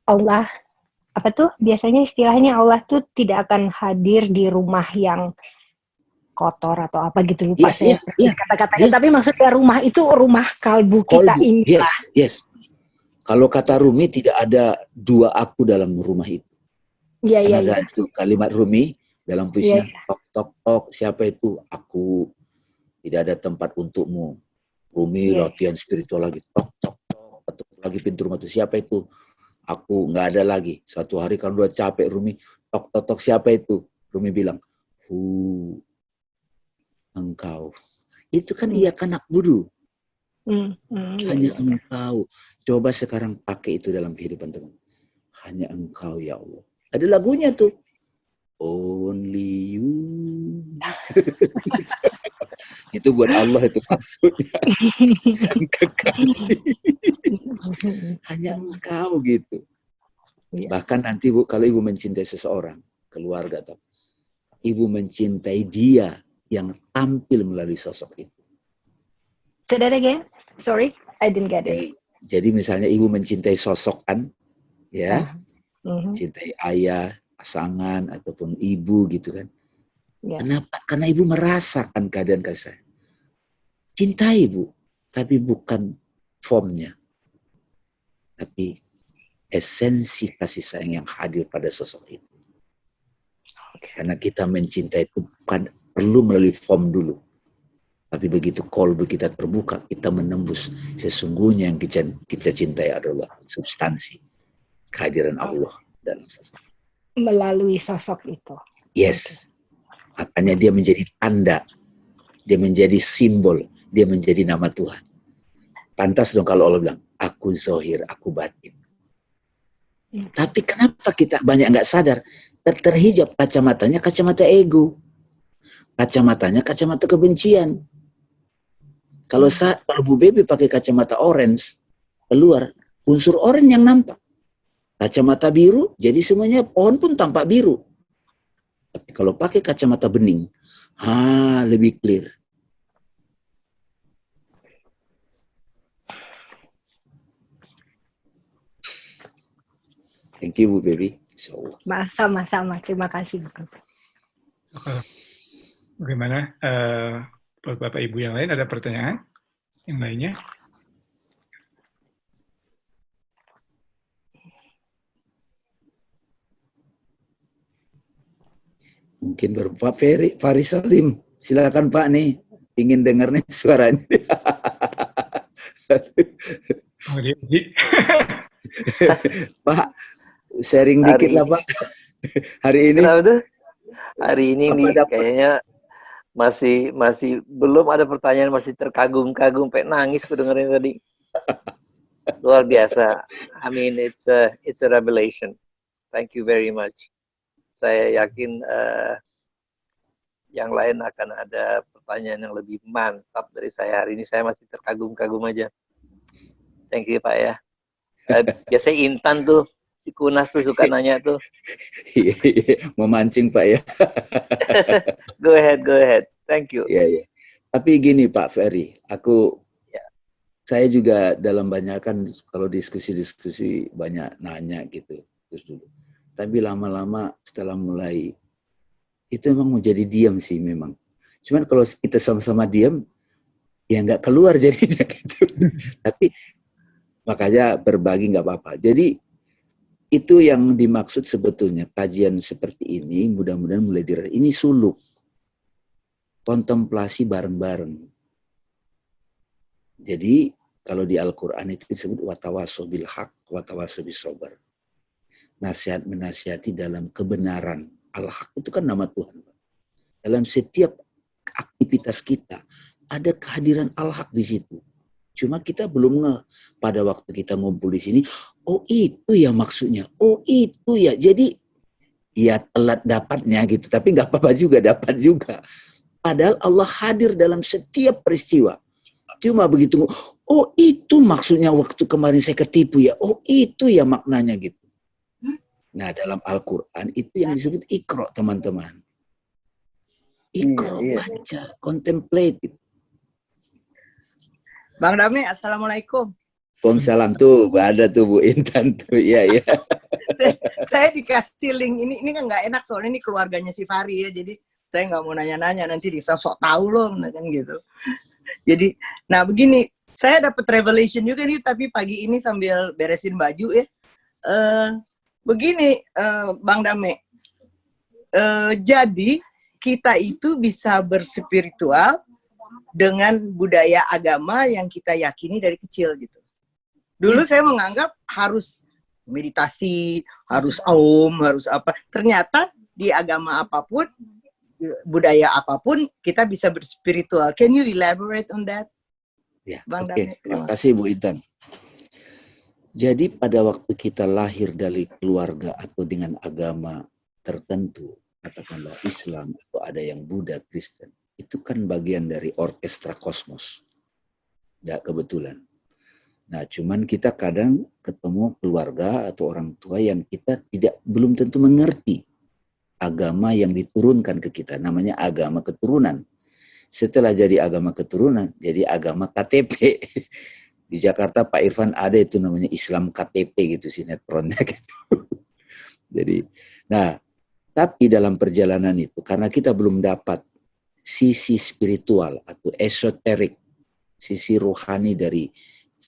Allah, apa tuh biasanya istilahnya Allah tuh tidak akan hadir di rumah yang kotor atau apa gitu, lupa saya persis kata-katanya. Tapi maksudnya rumah itu rumah kalbu kita ini. Yes. Kalau kata Rumi, tidak ada dua aku dalam rumah itu. Iya. Ada itu kalimat Rumi dalam puisinya, tok tok tok, siapa itu? Aku. Tidak ada tempat untukmu. Rumi latihan spiritual lagi, tok tok tok, ketuk lagi pintu rumah itu, siapa itu? Aku. Nggak ada lagi. Suatu hari kalau udah capek Rumi, tok tok tok, siapa itu? Rumi bilang, engkau. Itu kan iya kan na'budu. Hanya engkau. Coba sekarang pakai itu dalam kehidupan teman. Hanya engkau ya Allah. Ada lagunya tuh. Only you. Itu buat Allah itu maksudnya. Sang kekasih. Hanya engkau gitu. Bahkan nanti Bu, kalau Ibu mencintai seseorang, keluarga, Ibu mencintai dia yang tampil melalui sosok itu. Say that again. Sorry, I didn't get it. Jadi misalnya Ibu mencintai sosok kan, ya, cintai ayah, pasangan ataupun ibu gitu kan. Kenapa? Karena Ibu merasakan keadaan kasih sayang. Cintai Ibu, tapi bukan formnya, tapi esensi kasih sayang yang hadir pada sosok itu. Karena kita mencintai itu bukan perlu melalui form dulu. Tapi begitu kolbu kita terbuka, kita menembus sesungguhnya yang kita cintai adalah substansi kehadiran Allah dalam sosok. Melalui sosok itu. Yes. Makanya dia menjadi tanda, dia menjadi simbol, dia menjadi nama Tuhan. Pantas dong kalau Allah bilang, aku zohir, aku batin. Tapi kenapa kita banyak nggak sadar? Terhijab kacamatanya, kacamata ego. Kacamatanya, kacamata kebencian. Kalau Bu Baby pakai kacamata orange, keluar unsur orange yang nampak. Kacamata biru, jadi semuanya pohon pun tampak biru. Tapi kalau pakai kacamata bening, lebih clear. Thank you Bu Baby. Sama-sama, terima kasih. Bagaimana buat Bapak Ibu yang lain, ada pertanyaan yang lainnya? Mungkin baru Pak Faris Salim. Silakan Pak nih, ingin dengar nih suaranya. Pak, sharing dikit lah Pak. Hari ini. Kenapa tuh? Hari ini nih kayaknya masih belum ada pertanyaan, masih terkagum-kagum, pengen nangis aku dengerin tadi. Luar biasa. I mean it's a revelation. Thank you very much. Saya yakin yang lain akan ada pertanyaan yang lebih mantap dari saya hari ini. Saya masih terkagum-kagum aja. Thank you Pak ya. Biasanya Intan tuh, si Kunas tuh suka nanya tuh. Memancing Pak ya. Go ahead. Thank you. Iya. Tapi gini Pak Ferry, saya juga dalam banyak kan kalau diskusi banyak nanya gitu terus dulu. Tapi lama-lama setelah mulai itu memang mau jadi diam sih memang. Cuman kalau kita sama-sama diam ya nggak keluar jadinya gitu. Tapi makanya berbagi nggak apa-apa. Jadi itu yang dimaksud sebetulnya kajian seperti ini mudah-mudahan mulai ini suluk. Kontemplasi bareng-bareng. Jadi kalau di Al-Quran itu disebut watawaso bil haq, watawaso bis sabar. Nasihat menasihati dalam kebenaran Al-Haq itu kan nama Tuhan. Dalam setiap aktivitas kita ada kehadiran Al-Haq di situ. Cuma kita belum ngeh. Pada waktu kita ngumpul di sini, oh itu ya maksudnya. Oh itu ya. Jadi ya telat dapatnya gitu. Tapi nggak apa-apa juga, dapat juga. Padahal Allah hadir dalam setiap peristiwa. Cuma begitu, oh itu maksudnya waktu kemarin saya ketipu ya. Oh itu ya maknanya gitu. Nah dalam Al-Quran itu yang disebut Iqra, teman-teman. Iqra, baca, contemplate. Bang Dame, assalamualaikum. Waalaikumsalam tuh, ada tuh Bu Intan tuh, iya. Saya dikasih link ini kan nggak enak soalnya ini keluarganya si Fahri ya, jadi saya nggak mau nanya-nanya nanti disosok tahu loh, kan gitu. Jadi, nah begini, saya dapat revelation juga nih, tapi pagi ini sambil beresin baju ya. Begini, Bang Dame, jadi kita itu bisa berspiritual dengan budaya agama yang kita yakini dari kecil gitu. Dulu saya menganggap harus meditasi, harus harus apa. Ternyata di agama apapun, budaya apapun, kita bisa berspiritual. Can you elaborate on that? Ya, Bang oke. Dame, Terima kasih Bu Intan. Jadi pada waktu kita lahir dari keluarga atau dengan agama tertentu, katakanlah Islam atau ada yang Buddha, Kristen, itu kan bagian dari orkestra kosmos. Tidak kebetulan. Nah, cuman kita kadang ketemu keluarga atau orang tua yang kita belum tentu mengerti agama yang diturunkan ke kita. Namanya agama keturunan. Setelah jadi agama keturunan, jadi agama KTP. Di Jakarta Pak Irfan ada itu namanya Islam KTP gitu, sinetronnya gitu. Jadi, nah, tapi dalam perjalanan itu, karena kita belum dapat sisi spiritual atau esoterik, sisi rohani dari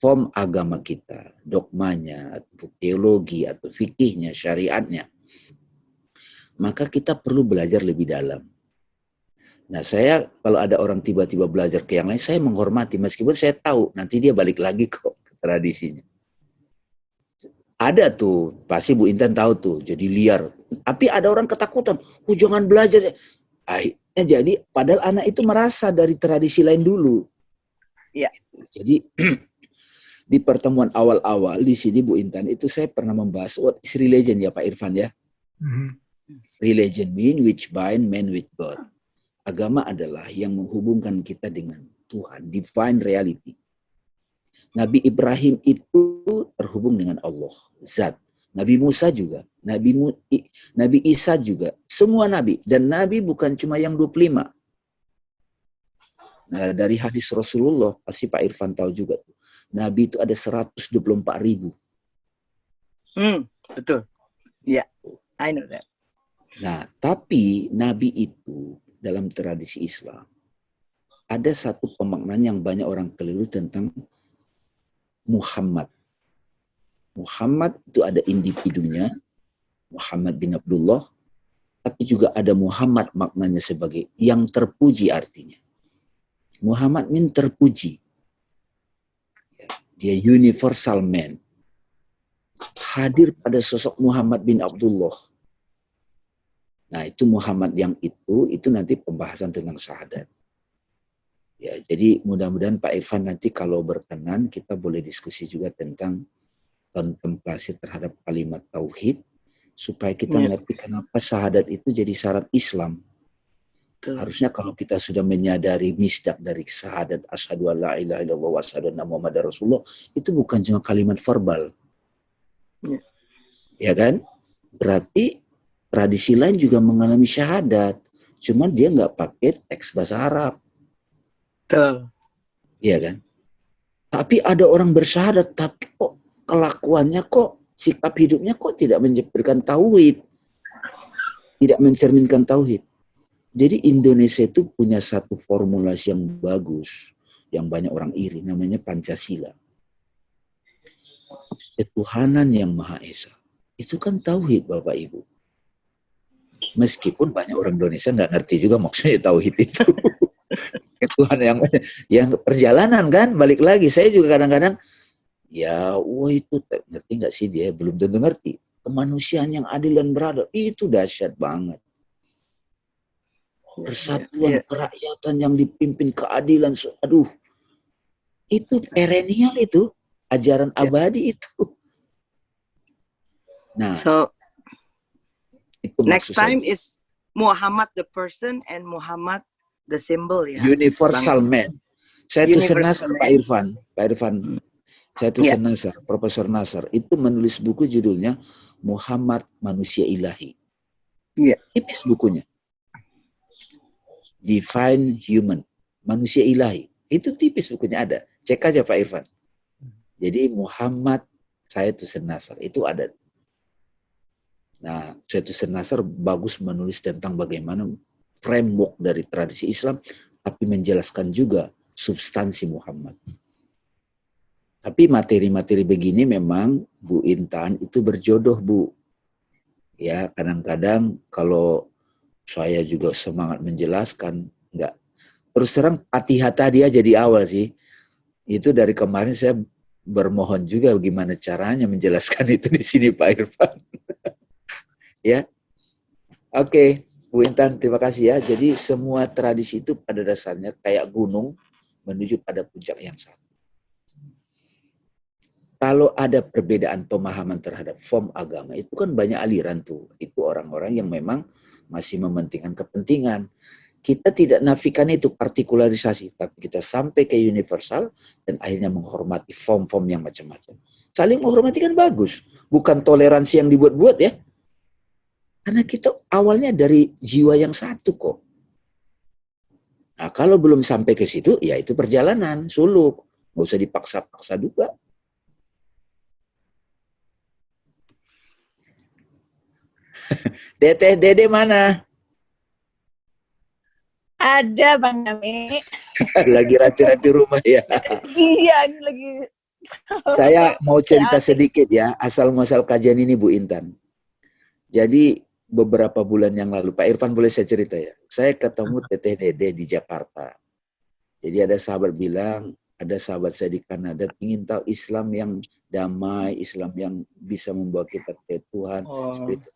form agama kita, dogmanya, atau teologi, atau fikihnya, syariatnya, maka kita perlu belajar lebih dalam. Nah saya, kalau ada orang tiba-tiba belajar ke yang lain, saya menghormati, meskipun saya tahu nanti dia balik lagi kok ke tradisinya. Ada tuh, pasti Bu Intan tahu tuh, jadi liar. Tapi ada orang ketakutan, jangan belajar. Akhirnya jadi, padahal anak itu merasa dari tradisi lain dulu. Iya. Jadi di pertemuan awal-awal di sini Bu Intan itu saya pernah membahas what is religion ya Pak Irfan ya. Religion mean which bind man with God. Agama adalah yang menghubungkan kita dengan Tuhan, divine reality. Nabi Ibrahim itu terhubung dengan Allah, Zat. Nabi Musa juga, Nabi Isa juga, semua Nabi. Dan Nabi bukan cuma yang 25. Nah, dari hadis Rasulullah, pasti Pak Irfan tahu juga. Nabi itu ada 124.000. Betul. Ya, yeah, I know that. Nah, tapi Nabi itu dalam tradisi Islam, ada satu pemaknaan yang banyak orang keliru tentang Muhammad. Muhammad itu ada individunya, Muhammad bin Abdullah, tapi juga ada Muhammad maknanya sebagai yang terpuji artinya. Muhammad min terpuji. Dia universal man. Hadir pada sosok Muhammad bin Abdullah. Nah itu Muhammad yang itu nanti pembahasan tentang syahadat. Ya, jadi mudah-mudahan Pak Irfan nanti kalau berkenan kita boleh diskusi juga tentang kontemplasi terhadap kalimat tauhid supaya kita ngerti kenapa syahadat itu jadi syarat Islam. Harusnya kalau kita sudah menyadari misdak dari syahadat asyhadu an la ilaha illallah wa asyhadu anna muhammadar rasulullah, itu bukan cuma kalimat verbal. Ya kan? Berarti tradisi lain juga mengalami syahadat, cuman dia nggak pakai teks bahasa Arab. Betul. Iya kan? Tapi ada orang bersyahadat, tapi kok kelakuannya, kok sikap hidupnya kok tidak mencerminkan tauhid. Tidak mencerminkan tauhid. Jadi Indonesia itu punya satu formulasi yang bagus, yang banyak orang iri, namanya Pancasila. Ketuhanan yang Maha Esa. Itu kan tauhid Bapak Ibu. Meskipun banyak orang Indonesia nggak ngerti juga maksudnya tauhid itu. Tuhan yang perjalanan kan, balik lagi. Saya juga kadang-kadang, ya, wah itu ngerti nggak sih dia? Belum tentu ngerti. Kemanusiaan yang adil dan beradab, itu dahsyat banget. persatuan kerakyatan yang dipimpin keadilan. Aduh, itu perennial, itu ajaran abadi itu. Nah, So itu next maksud saya. time is Muhammad the person and Muhammad the symbol ya. Universal man. Saya itu Universal senasar man. Pak Irfan. Saya itu senasar, Profesor Nasar. Itu menulis buku judulnya Muhammad Manusia Ilahi. Iya. Tipis bukunya. Divine Human. Manusia Ilahi. Itu tipis bukunya, ada. Cek aja Pak Irfan. Jadi Muhammad saya itu senasar. Itu ada. Nah, saya itu senasar bagus menulis tentang bagaimana framework dari tradisi Islam, tapi menjelaskan juga substansi Muhammad. Tapi materi-materi begini memang Bu Intan itu berjodoh, Bu. Ya, kadang-kadang kalau saya juga semangat menjelaskan, enggak. Terus terang hati-hati tadi aja di awal sih. Itu dari kemarin saya bermohon juga bagaimana caranya menjelaskan itu di sini Pak Irfan. Ya. Oke, Bu Intan, terima kasih ya. Jadi semua tradisi itu pada dasarnya kayak gunung menuju pada puncak yang sama. Kalau ada perbedaan pemahaman terhadap form agama, itu kan banyak aliran tuh. Itu orang-orang yang memang masih mementingkan kepentingan. Kita tidak nafikan itu partikularisasi, tapi kita sampai ke universal dan akhirnya menghormati form-form yang macam-macam. Saling menghormati kan bagus, bukan toleransi yang dibuat-buat ya. Karena kita awalnya dari jiwa yang satu kok. Nah, kalau belum sampai ke situ, ya itu perjalanan, suluk. Nggak usah dipaksa-paksa juga. Dede mana? Ada Bang Dame. Lagi rapi-rapi rumah ya. Iya, ini lagi. Saya mau cerita sedikit ya, asal-muasal kajian ini Bu Intan. Jadi beberapa bulan yang lalu, Pak Irfan boleh saya cerita ya. Saya ketemu Teteh Dede di Jakarta. Jadi ada sahabat bilang, ada sahabat saya di Kanada ingin tahu Islam yang damai, Islam yang bisa membawa kita ke Tuhan. Seperti itu.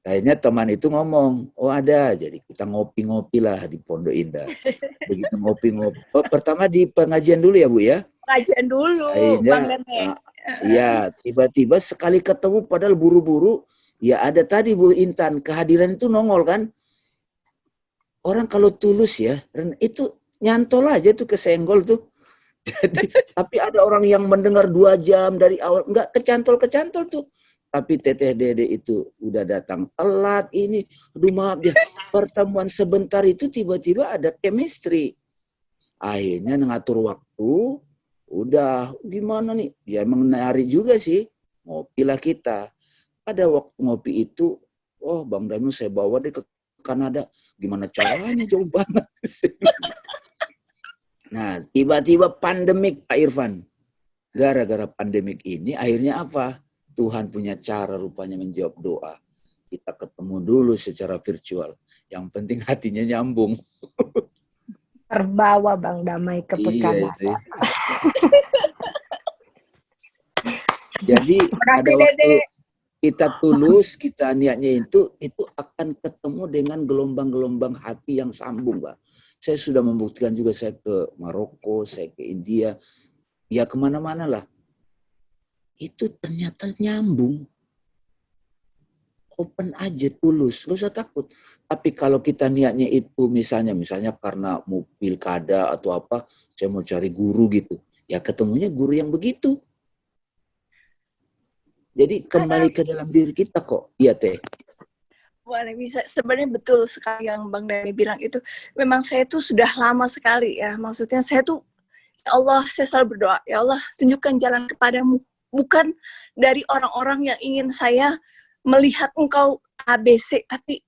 Akhirnya teman itu ngomong, oh ada, jadi kita ngopi-ngopi lah di Pondok Indah. Begitu ngopi-ngopi, oh, pertama di pengajian dulu ya Bu ya? Pengajian dulu, akhirnya, Bang Dame. Iya, tiba-tiba sekali ketemu padahal buru-buru, ya ada tadi Bu Intan, kehadiran itu nongol kan. Orang kalau tulus ya, dan itu nyantol aja tuh kesenggol tuh. Jadi, tapi ada orang yang mendengar 2 jam dari awal, enggak kecantol-kecantol tuh. Tapi Teteh Dede itu udah datang telat ini. Aduh maaf ya, pertemuan sebentar itu tiba-tiba ada chemistry. Akhirnya ngatur waktu, udah gimana nih? Ya emang menarik juga sih, ngopilah kita. Pada waktu ngopi itu, oh Bang Danu saya bawa deh ke Kanada. Gimana caranya? Jauh banget. Nah, tiba-tiba pandemik Pak Irfan. Gara-gara pandemik ini akhirnya apa? Tuhan punya cara rupanya menjawab doa. Kita ketemu dulu secara virtual. Yang penting hatinya nyambung. Terbawa Bang Damai ke Kanada. Iya, jadi ada waktu kita tulus, kita niatnya itu akan ketemu dengan gelombang-gelombang hati yang sambung, Pak. Saya sudah membuktikan juga, saya ke Maroko, saya ke India, ya kemana-mana lah. Itu ternyata nyambung. Open aja, tulus, gak usah takut. Tapi kalau kita niatnya itu misalnya karena mau pilkada atau apa, saya mau cari guru gitu, ya ketemunya guru yang begitu. Jadi kembali ke dalam diri kita kok. Iya Teh. Boleh, bisa. Sebenarnya betul sekali yang Bang Dami bilang itu. Memang saya tuh sudah lama sekali ya. Maksudnya saya tuh, ya Allah, saya selalu berdoa, ya Allah, tunjukkan jalan kepadamu. Bukan dari orang-orang yang ingin saya melihat engkau ABC, tapi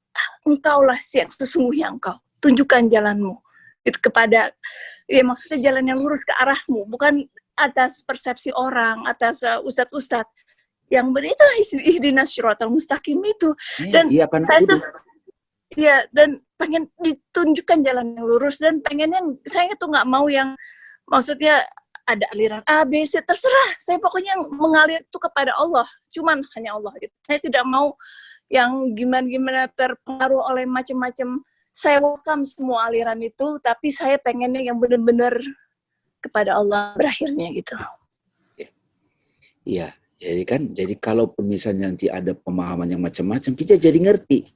engkaulah yang sesungguhnya engkau. Tunjukkan jalanmu. Itu kepada, ya maksudnya jalan yang lurus ke arahmu. Bukan atas persepsi orang, atas ustadz-ustadz. Yang beritulah ihdinas syiratal mustaqim itu. Dan iya, kan saya dan pengen ditunjukkan jalan yang lurus, dan pengennya saya tuh nggak mau yang maksudnya ada aliran A, B, C, terserah. Saya pokoknya mengalir itu kepada Allah. Cuman hanya Allah gitu. Saya tidak mau yang gimana-gimana terpengaruh oleh macam-macam saya welcome semua aliran itu, tapi saya pengennya yang benar-benar kepada Allah berakhirnya gitu. Iya, jadi kalaupun misalnya nanti ada pemahaman yang macam-macam, kita jadi ngerti.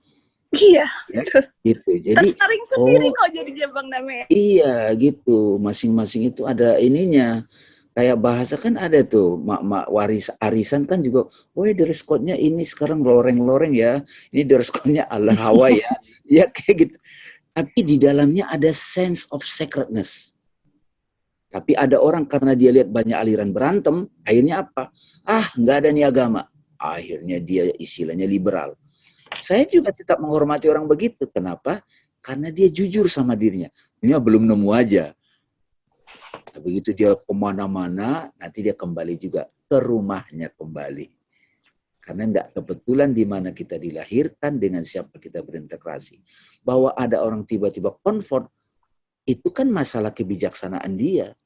Iya, Ya, gitu. Jadi tersaring sendiri kok jadinya Bang Dame. Iya, gitu. Masing-masing itu ada ininya. Kayak bahasa kan ada tuh, mak-mak arisan kan juga, woi dress code-nya ini sekarang loreng-loreng ya, ini dress code-nya ala Hawa ya, ya kayak gitu. Tapi di dalamnya ada sense of sacredness. Tapi ada orang karena dia lihat banyak aliran berantem, akhirnya apa? Nggak ada nih agama. Akhirnya dia istilahnya liberal. Saya juga tetap menghormati orang begitu. Kenapa? Karena dia jujur sama dirinya. Ini belum nemu aja. Nah, begitu dia kemana-mana, nanti dia kembali juga ke rumahnya kembali. Karena enggak kebetulan di mana kita dilahirkan, dengan siapa kita berintegrasi. Bahwa ada orang tiba-tiba convert, itu kan masalah kebijaksanaan dia.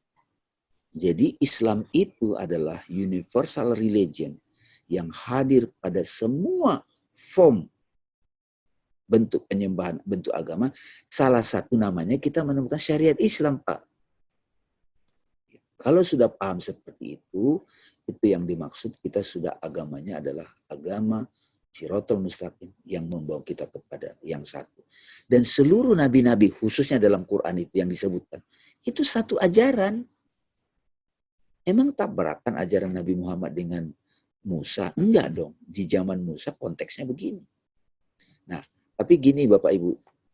Jadi Islam itu adalah universal religion yang hadir pada semua form bentuk penyembahan, bentuk agama. Salah satu namanya kita menemukan syariat Islam, Pak. Kalau sudah paham seperti itu yang dimaksud kita sudah agamanya adalah agama Shirathul Mustaqim yang membawa kita kepada yang satu. Dan seluruh nabi-nabi, khususnya dalam Quran itu yang disebutkan, itu satu ajaran. Emang tabrakan ajaran Nabi Muhammad dengan Musa? Enggak dong. Di zaman Musa konteksnya begini. Nah, tapi gini Bapak Ibu,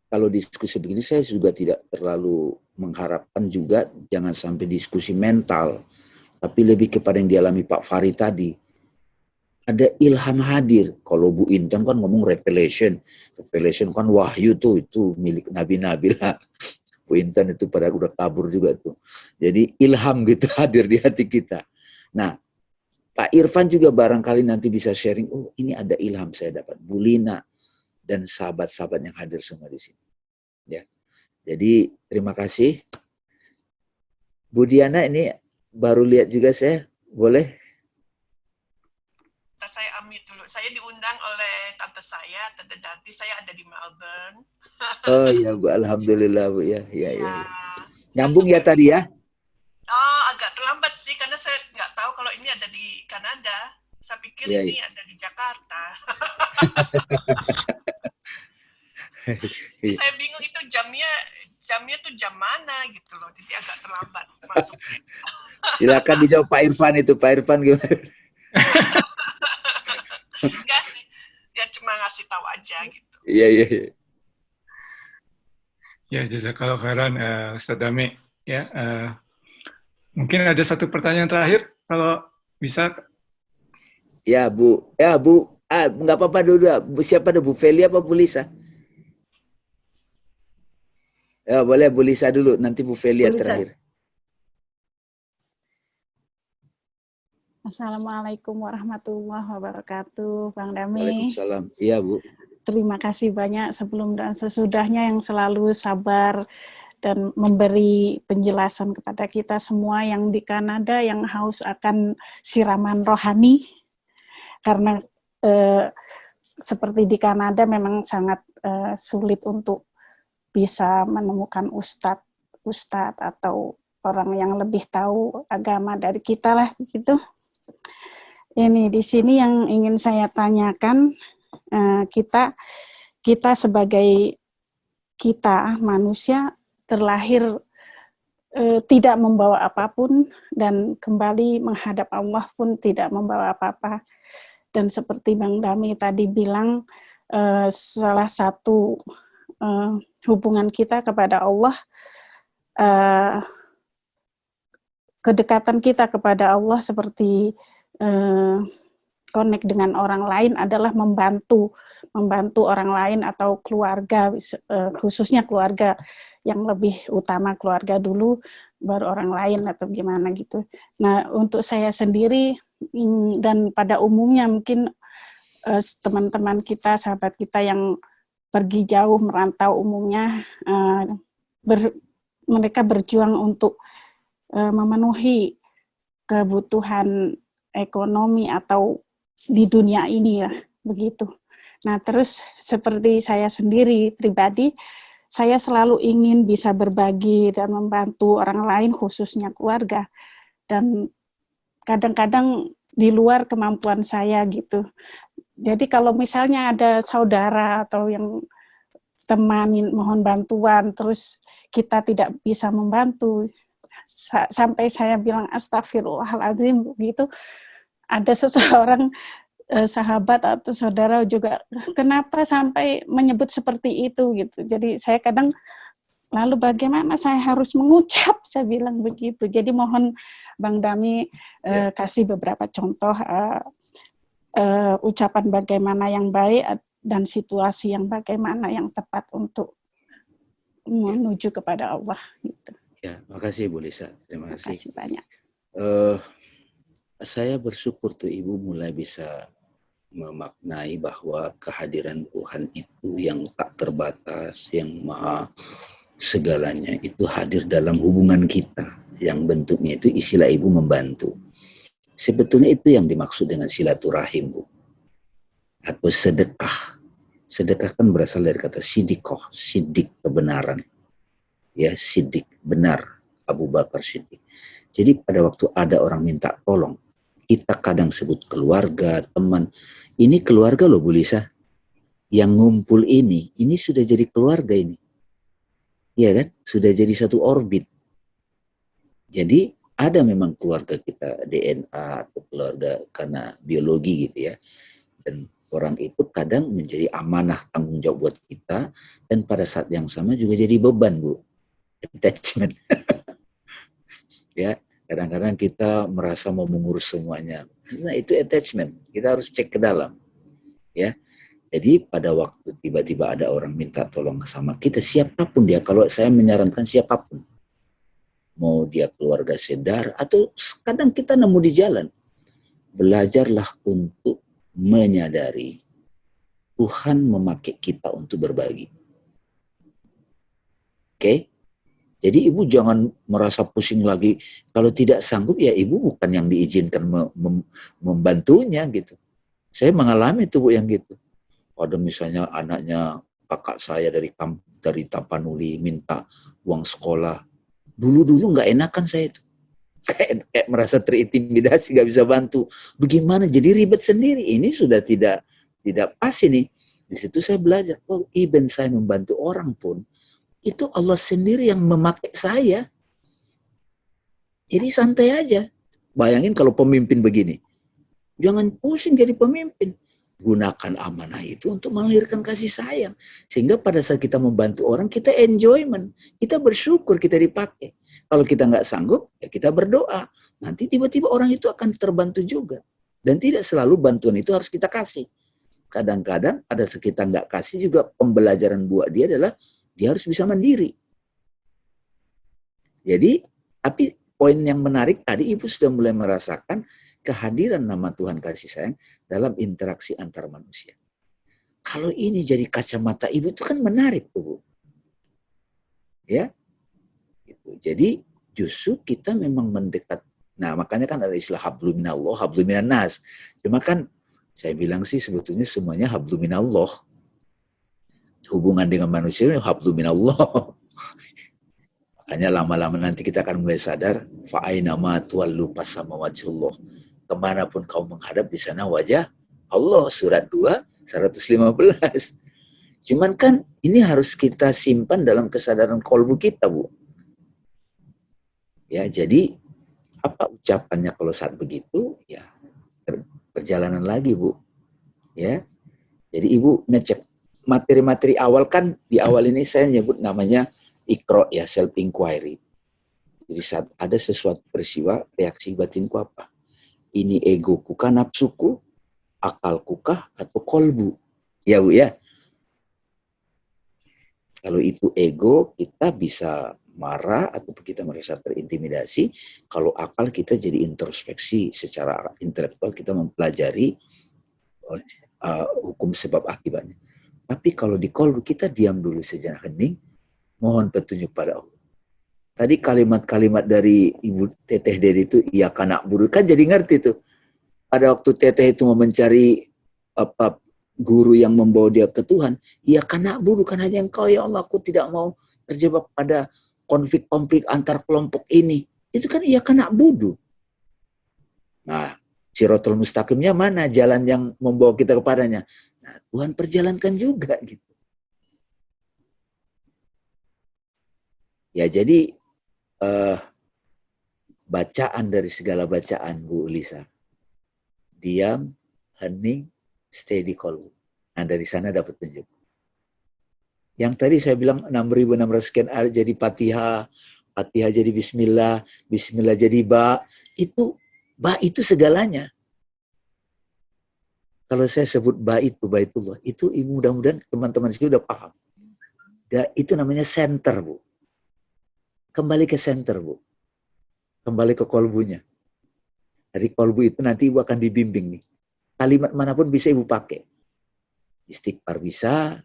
kalau diskusi begini saya juga tidak terlalu mengharapkan juga jangan sampai diskusi mental, tapi lebih kepada yang dialami Pak Fahri tadi. Ada ilham hadir. Kalau Bu Intan kan ngomong revelation. Revelation kan wahyu tuh, itu milik nabi-nabi lah. Bu Intan itu pada udah kabur juga tuh. Jadi ilham gitu hadir di hati kita. Nah, Pak Irfan juga barangkali nanti bisa sharing, oh ini ada ilham saya dapat. Bu Lina dan sahabat-sahabat yang hadir semua di sini. Ya. Jadi terima kasih. Bu Diana ini baru lihat juga saya, boleh? Saya amit dulu. Saya diundang oleh tante saya, Tante Dati. Saya ada di Melbourne. Oh iya Bu, alhamdulillah Bu ya. Ya. Nyambung ya suka... tadi ya? Oh, agak terlambat sih karena saya nggak tahu kalau ini ada di Kanada. Saya pikir ini ada di Jakarta. Saya bingung itu jamnya tuh jam mana gitu loh. Jadi agak terlambat masuknya. Silakan dijawab Pak Irfan itu. Pak Irfan gimana? Enggak sih. Ya cuma ngasih tahu aja gitu. Iya. Ya, jazakallahu khairan Ustaz Dame. Ya, mungkin ada satu pertanyaan terakhir kalau bisa. Ya Bu, nggak apa-apa dulu. Siapa ada Bu Feli apa Bu Lisa? Ya boleh Bu Lisa dulu, nanti Bu Feli terakhir. Assalamualaikum warahmatullahi wabarakatuh, Bang Dame. Waalaikumsalam. Iya Bu. Terima kasih banyak sebelum dan sesudahnya yang selalu sabar dan memberi penjelasan kepada kita semua yang di Kanada yang haus akan siraman rohani. Karena seperti di Kanada memang sangat sulit untuk bisa menemukan ustadz atau orang yang lebih tahu agama dari kita lah begitu. Ini di sini yang ingin saya tanyakan, kita sebagai manusia terlahir tidak membawa apapun dan kembali menghadap Allah pun tidak membawa apa-apa. Dan seperti Bang Dame tadi bilang, salah satu hubungan kita kepada Allah, kedekatan kita kepada Allah seperti connect dengan orang lain adalah membantu orang lain atau keluarga, khususnya keluarga yang lebih utama, keluarga dulu baru orang lain atau gimana gitu. Nah, untuk saya sendiri dan pada umumnya mungkin teman-teman kita, sahabat kita yang pergi jauh merantau umumnya mereka berjuang untuk memenuhi kebutuhan ekonomi atau di dunia ini ya begitu. Nah terus seperti saya sendiri pribadi saya selalu ingin bisa berbagi dan membantu orang lain, khususnya keluarga. Dan kadang-kadang di luar kemampuan saya gitu. Jadi kalau misalnya ada saudara atau yang teman mohon bantuan, terus kita tidak bisa membantu, sampai saya bilang astagfirullahaladzim gitu, ada seseorang sahabat atau saudara juga, kenapa sampai menyebut seperti itu gitu. Jadi saya kadang, lalu bagaimana saya harus mengucap, saya bilang begitu. Jadi mohon Bang Dami kasih beberapa contoh ucapan bagaimana yang baik dan situasi yang bagaimana yang tepat untuk menuju kepada Allah gitu. Ya, makasih Bu Lisa. Terima kasih. Terima kasih banyak. Saya bersyukur tuh Ibu mulai bisa memaknai bahwa kehadiran Tuhan itu yang tak terbatas, yang maha segalanya, itu hadir dalam hubungan kita, yang bentuknya itu istilah Ibu membantu. Sebetulnya itu yang dimaksud dengan silaturahim, Bu, atau sedekah. Sedekah kan berasal dari kata sidikoh, sidik kebenaran, ya, sidik benar, Abu Bakar Siddiq. Jadi pada waktu ada orang minta tolong, kita kadang sebut keluarga, teman. Ini keluarga loh Bu Lisa. Yang ngumpul ini sudah jadi keluarga ini. Iya kan? Sudah jadi satu orbit. Jadi ada memang keluarga kita DNA atau keluarga karena biologi gitu ya. Dan orang itu kadang menjadi amanah tanggung jawab buat kita. Dan pada saat yang sama juga jadi beban Bu. Attachment. Ya. Kadang-kadang kita merasa mau mengurus semuanya. Nah, itu attachment. Kita harus cek ke dalam. Ya. Jadi pada waktu tiba-tiba ada orang minta tolong sama kita, siapapun dia, kalau saya menyarankan siapapun. Mau dia keluarga sedar, atau kadang kita nemu di jalan. Belajarlah untuk menyadari Tuhan memakai kita untuk berbagi. Oke? Jadi Ibu jangan merasa pusing lagi. Kalau tidak sanggup ya Ibu bukan yang diizinkan membantunya gitu. Saya mengalami itu Bu yang gitu. Ada misalnya anaknya kakak saya dari Tapanuli minta uang sekolah. Dulu nggak enakan saya itu. Kayak merasa terintimidasi, nggak bisa bantu. Bagaimana? Jadi ribet sendiri. Ini sudah tidak pas ini. Di situ saya belajar. Oh, even saya membantu orang pun, itu Allah sendiri yang memakai saya. Jadi santai aja. Bayangin kalau pemimpin begini. Jangan pusing jadi pemimpin. Gunakan amanah itu untuk melahirkan kasih sayang. Sehingga pada saat kita membantu orang, kita enjoyment. Kita bersyukur kita dipakai. Kalau kita nggak sanggup, ya kita berdoa. Nanti tiba-tiba orang itu akan terbantu juga. Dan tidak selalu bantuan itu harus kita kasih. Kadang-kadang ada kita nggak kasih juga pembelajaran buat dia adalah dia harus bisa mandiri. Jadi, tapi poin yang menarik tadi Ibu sudah mulai merasakan kehadiran nama Tuhan kasih sayang dalam interaksi antar manusia. Kalau ini jadi kacamata Ibu itu kan menarik tuh Bu. Ya. Gitu. Jadi justru kita memang mendekat. Nah makanya kan ada istilah hablum minallah, hablum minannas. Cuma kan saya bilang sih sebetulnya semuanya hablum minallah. Hubungan dengan manusia hablum minallah. Makanya lama-lama nanti kita akan mulai sadar fa'aina ma tuwallu fasama wajhullah. Kemanapun kau menghadap di sana wajah Allah, surat 2 115. Cuman kan ini harus kita simpan dalam kesadaran kolbu kita Bu. Ya, jadi apa ucapannya kalau saat begitu? Ya, perjalanan lagi Bu. Ya. Jadi Ibu ngecek materi-materi awal kan di awal ini saya nyebut namanya ikro ya, self inquiry. Jadi saat ada sesuatu peristiwa, reaksi batinku apa? Ini egoku kah, nafsuku, akalku kah, atau kolbu? Ya Bu ya. Kalau itu ego, kita bisa marah atau kita merasa terintimidasi. Kalau akal kita jadi introspeksi secara intelektual, kita mempelajari hukum sebab akibatnya. Tapi kalau di kolbu kita diam dulu sejenak hening, mohon petunjuk pada Allah. Tadi kalimat-kalimat dari Ibu Teteh Dedi itu, iya kanak buru, kan jadi ngerti tuh. Pada waktu Teteh itu mau mencari guru yang membawa dia ke Tuhan, ya karena bukan hanya Engkau ya Allah, aku tidak mau terjebak pada konflik-konflik antar kelompok ini. Itu kan iya karena budu. Nah, Siratul Mustaqimnya mana? Jalan yang membawa kita kepadanya. Nah, Tuhan perjalankan juga gitu. Ya jadi bacaan dari segala bacaan Bu Lisa. Diam, hening, stay di kolbu. Nah dari sana dapat tunjuk. Yang tadi saya bilang 6.600 sekian ayat jadi Fatihah, Fatihah jadi Bismillah, Bismillah jadi ba. Itu segalanya. Kalau saya sebut ba itu, baitullah, itu mudah-mudahan teman-teman sini udah paham. Itu namanya center, Bu. Kembali ke center, Bu. Kembali ke kolbunya. Dari kolbu itu nanti Ibu akan dibimbing nih. Kalimat manapun bisa Ibu pakai. Istighfar bisa,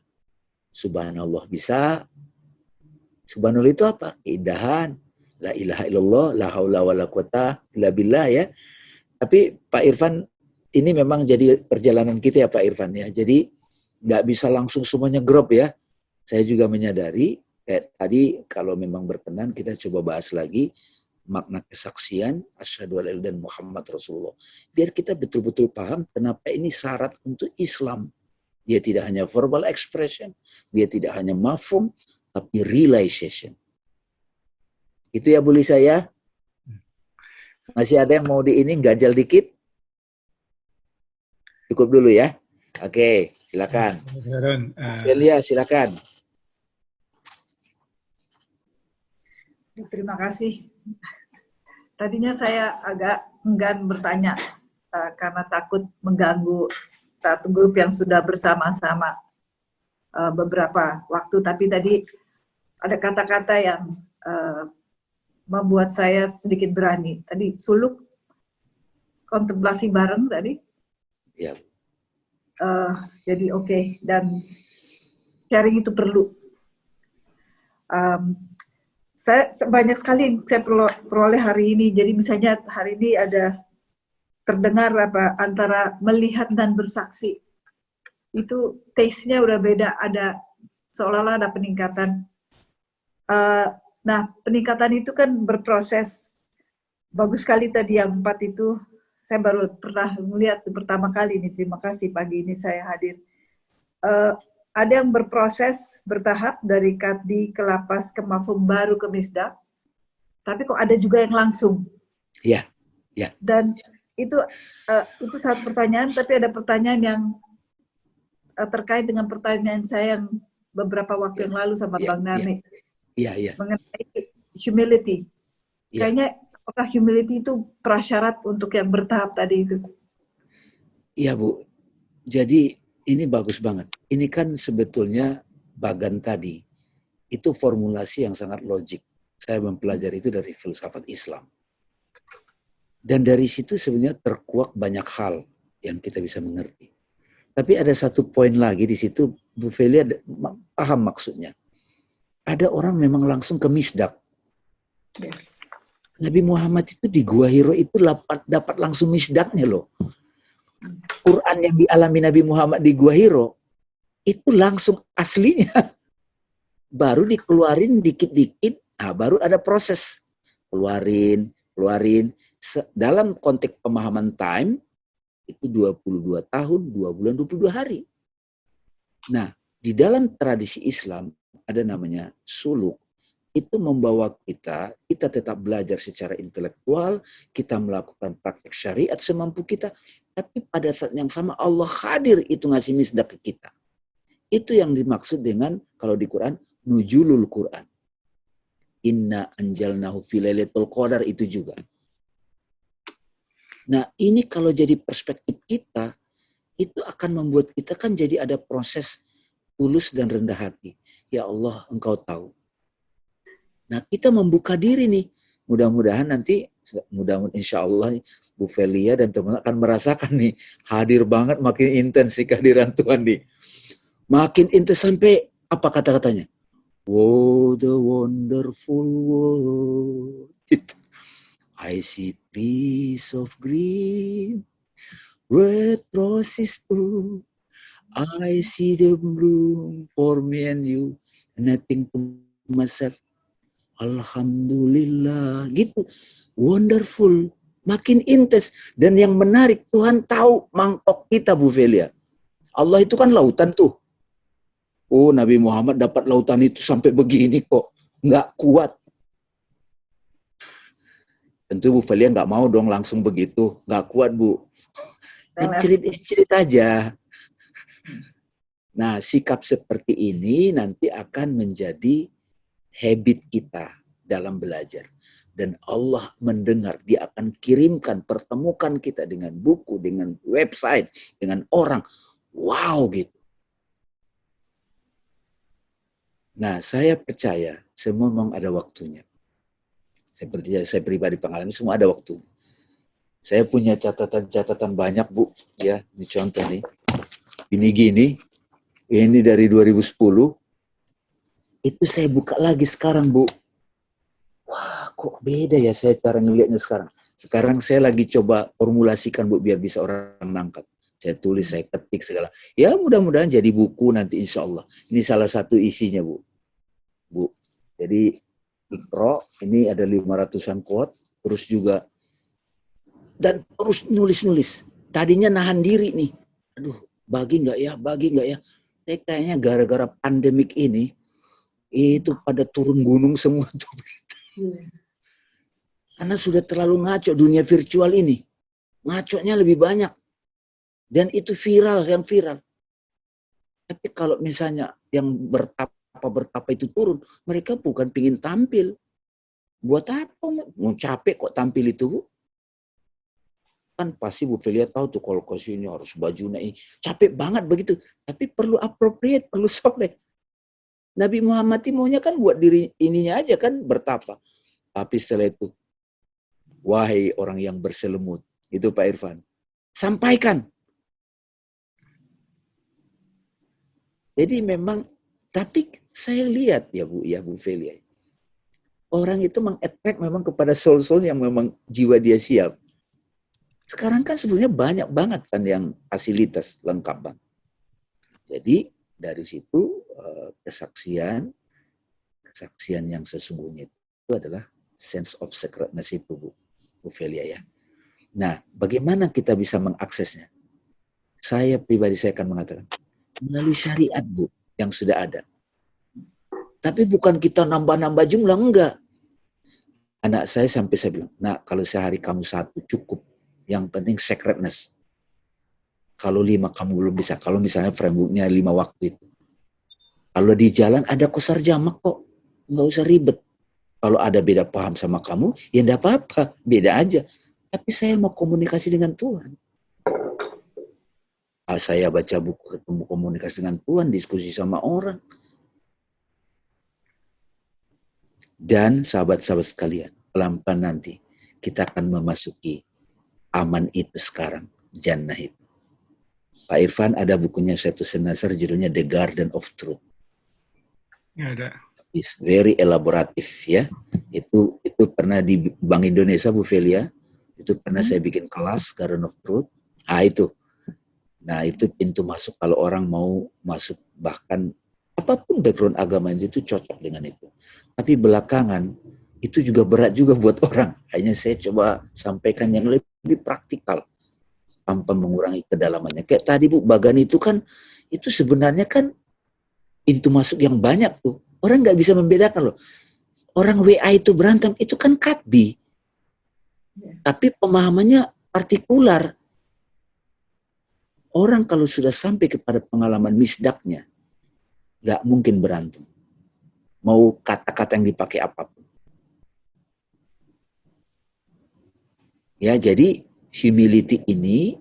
subhanallah bisa. Subhanallah itu apa? Keindahan. La ilaha illallah, la haula wa la quwata illa billah ya. Tapi Pak Irfan, ini memang jadi perjalanan kita ya Pak Irfan ya. Jadi nggak bisa langsung semuanya grab ya. Saya juga menyadari, tadi kalau memang berkenan kita coba bahas lagi makna kesaksian asyhadu alla ilaha illallah Muhammad Rasulullah. Biar kita betul-betul paham kenapa ini syarat untuk Islam. Dia tidak hanya verbal expression, dia tidak hanya mafhum, tapi realization. Itu ya Bu Lisa ya. Masih ada yang mau ganjal dikit? Cukup dulu ya. Oke, silakan. Celia, silakan. Terima kasih. Tadinya saya agak enggan bertanya karena takut mengganggu satu grup yang sudah bersama-sama beberapa waktu. Tapi tadi ada kata-kata yang membuat saya sedikit berani. Tadi suluk kontemplasi bareng tadi. Ya. Jadi oke. Dan sharing itu perlu. Saya banyak sekali yang saya peroleh hari ini. Jadi misalnya hari ini ada terdengar antara melihat dan bersaksi. Itu taste-nya udah beda. Ada seolah-olah ada peningkatan. Nah, peningkatan itu kan berproses. Bagus sekali tadi yang 4 itu. Saya baru pernah melihat pertama kali ini. Terima kasih pagi ini saya hadir. Ada yang berproses bertahap dari kaddi ke lapas ke mafhum baru ke misdak. Tapi kok ada juga yang langsung. Iya, ya. Dan itu satu pertanyaan, tapi ada pertanyaan yang terkait dengan pertanyaan saya yang beberapa waktu yang lalu sama Bang Nani. Iya. Mengenai humility. Ya. Kayaknya apakah humility itu prasyarat untuk yang bertahap tadi itu? Iya Bu. Jadi ini bagus banget. Ini kan sebetulnya bagan tadi. Itu formulasi yang sangat logik. Saya mempelajari itu dari filsafat Islam. Dan dari situ sebenarnya terkuak banyak hal yang kita bisa mengerti. Tapi ada satu poin lagi di situ, Bu Felia paham maksudnya. Ada orang memang langsung ke misdak. Yes. Nabi Muhammad itu di Gua Hiro itu dapat langsung misdaknya loh. Quran yang dialami Nabi Muhammad di Gua Hiro itu langsung aslinya. Baru dikeluarin dikit-dikit, baru ada proses. Keluarin. Dalam konteks pemahaman time, itu 22 tahun, 2 bulan, 22 hari. Nah, di dalam tradisi Islam, ada namanya suluk. Itu membawa kita tetap belajar secara intelektual, kita melakukan praktek syariat semampu kita, tapi pada saat yang sama Allah hadir itu ngasih misdak ke kita. Itu yang dimaksud dengan, kalau di Quran, nuzulul Quran. Inna anjalnahu fi lailatul qadar itu juga. Nah, ini kalau jadi perspektif kita, itu akan membuat kita kan jadi ada proses tulus dan rendah hati. Ya Allah, Engkau tahu. Nah, kita membuka diri nih. Mudah-mudahan nanti, insya Allah Bu Felia dan teman-teman akan merasakan nih, hadir banget, makin intens di kehadiran Tuhan nih. Makin intens sampai, apa kata-katanya? Oh, the wonderful world. I see trees of green, red roses too. I see the bloom for me and you, and I think to myself, Alhamdulillah, gitu. Wonderful, makin intens. Dan yang menarik, Tuhan tahu mangkok kita, Bu Velia. Allah itu kan lautan tuh. Oh, Nabi Muhammad dapat lautan itu sampai begini kok. Nggak kuat. Tentu Bu Velia nggak mau dong langsung begitu. Nggak kuat, Bu. Incerit aja. Nah, sikap seperti ini nanti akan menjadi habit kita dalam belajar. Dan Allah mendengar, dia akan kirimkan, pertemukan kita dengan buku, dengan website, dengan orang. Wow, gitu. Nah, saya percaya semua memang ada waktunya. Seperti saya pribadi pengalaman, semua ada waktunya. Saya punya catatan-catatan banyak, Bu. Ya, ini contoh nih. Ini gini. Ini dari 2010. Itu saya buka lagi sekarang, Bu. Wah, kok beda ya saya cara ngelihatnya sekarang. Sekarang saya lagi coba formulasikan, Bu, biar bisa orang nangkap. Saya tulis, saya ketik segala. Ya, mudah-mudahan jadi buku nanti insya Allah. Ini salah satu isinya, Bu. Bu. Jadi, Iqra, ini ada 500-an quote. Terus juga, dan terus nulis-nulis. Tadinya nahan diri nih. Aduh, bagi nggak ya? Kayaknya gara-gara pandemik ini, itu pada turun gunung semua. Karena sudah terlalu ngaco dunia virtual ini. Ngaconya lebih banyak. Dan itu viral, yang viral. Tapi kalau misalnya yang bertapa itu turun, mereka bukan pingin tampil. Buat apa? Mau capek kok tampil itu, Bu? Kan pasti Bu Velia tahu tuh kalau ini harus bajunya ini. Capek banget begitu. Tapi perlu appropriate, perlu soleh. Nabi Muhammad maunya kan buat diri ininya aja kan bertapa. Tapi setelah itu, wahai orang yang berselimut, itu Pak Irfan, sampaikan. Jadi memang, tapi saya lihat ya Bu Velia, orang itu meng-attract memang kepada soul-soul yang memang jiwa dia siap. Sekarang kan sebenarnya banyak banget kan yang fasilitas lengkap, Bang. Jadi dari situ kesaksian yang sesungguhnya itu adalah sense of sacredness itu, Bu Velia ya. Nah, bagaimana kita bisa mengaksesnya? Saya pribadi saya akan mengatakan melalui syariat, Bu, yang sudah ada. Tapi bukan kita nambah-nambah jumlah, enggak. Anak saya sampai saya bilang, nah kalau sehari kamu 1 cukup. Yang penting sacredness. Kalau 5 kamu belum bisa. Kalau misalnya frameworknya 5 waktu itu. Kalau di jalan ada qasar jamak kok. Nggak usah ribet. Kalau ada beda paham sama kamu, ya enggak apa-apa. Beda aja. Tapi saya mau komunikasi dengan Tuhan. Saya baca buku, ketemu komunikasi dengan Tuhan, diskusi sama orang. Dan sahabat-sahabat sekalian, pelan-pelan nanti kita akan memasuki aman itu sekarang, jannah itu. Pak Irfan ada bukunya Syaitu Senasar, judulnya The Garden of Truth. Ya, ada. It's very elaboratif ya. Itu pernah di Bank Indonesia, Bu Velia. Itu pernah saya bikin kelas Garden of Truth. Itu. Nah, itu pintu masuk kalau orang mau masuk, bahkan apapun background agama itu cocok dengan itu. Tapi belakangan itu juga berat juga buat orang. Hanya saya coba sampaikan yang lebih praktikal tanpa mengurangi kedalamannya. Kayak tadi Bu, bagan itu kan, itu sebenarnya kan pintu masuk yang banyak tuh. Orang nggak bisa membedakan loh. Orang WA itu berantem, itu kan katbi. Tapi pemahamannya partikular. Orang kalau sudah sampai kepada pengalaman misdaknya, nggak mungkin berantem. Mau kata-kata yang dipakai apapun. Ya, jadi humility ini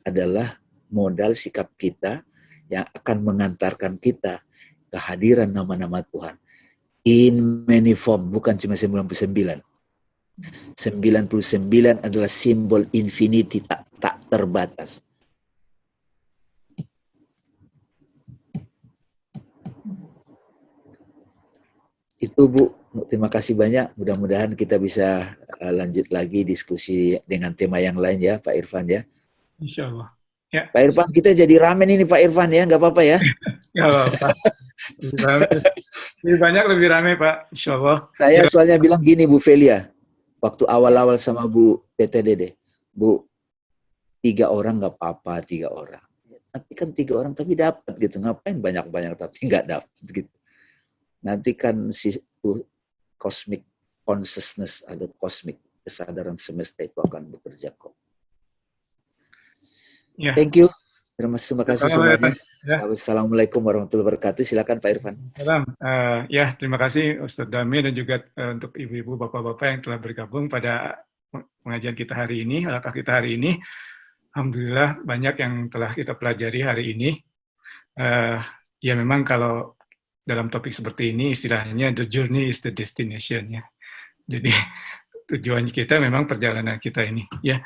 adalah modal sikap kita yang akan mengantarkan kita kehadiran nama-nama Tuhan. In many form, bukan cuma 99. 99 adalah simbol infinity, tak terbatas. Itu Bu, terima kasih banyak. Mudah-mudahan kita bisa lanjut lagi diskusi dengan tema yang lain ya Pak Irfan ya. Insya Allah. Ya. Pak Irfan, kita jadi ramen ini Pak Irfan ya, nggak apa-apa ya? Nggak apa-apa. Lebih banyak lebih ramai Pak, insya Allah. Saya soalnya bilang gini Bu Velia, waktu awal-awal sama Bu Tete Dede, Bu, 3 orang nggak apa-apa, 3 orang. Tapi kan 3 orang tapi dapat gitu, ngapain banyak-banyak tapi nggak dapat gitu. Nanti kan cosmic consciousness atau cosmic kesadaran semesta itu akan bekerja kok. Ya. Thank you. Terima kasih semuanya. Ya. Assalamualaikum warahmatullahi wabarakatuh. Silakan Pak Irfan. Salam. Ya, terima kasih Ustadz Dami dan juga untuk ibu-ibu, bapak-bapak yang telah bergabung pada pengajian kita hari ini, halaqah kita hari ini. Alhamdulillah banyak yang telah kita pelajari hari ini. Ya memang kalau dalam topik seperti ini istilahnya the journey is the destination ya. Jadi tujuan kita memang perjalanan kita ini ya.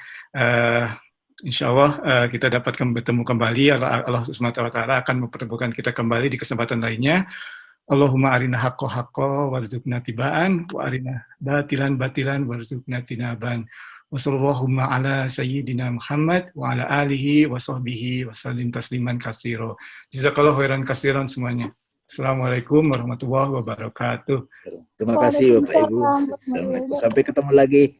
Insya Allah kita dapat bertemu kembali. Allah Subhanahu wa Ta'ala akan mempertemukan kita kembali di kesempatan lainnya. Allahumma arina haqqo haqqo warzuqna tibaan wa arina batilan batilan warzuqna tinaban. Wassallallahu ala sayyidina Muhammad wa ala alihi wa sahbihi wa sallim tasliman katsira. Jazakallahu khairan katsiran semuanya. Assalamualaikum warahmatullahi wabarakatuh. Terima kasih Bapak Ibu. Sampai ketemu lagi.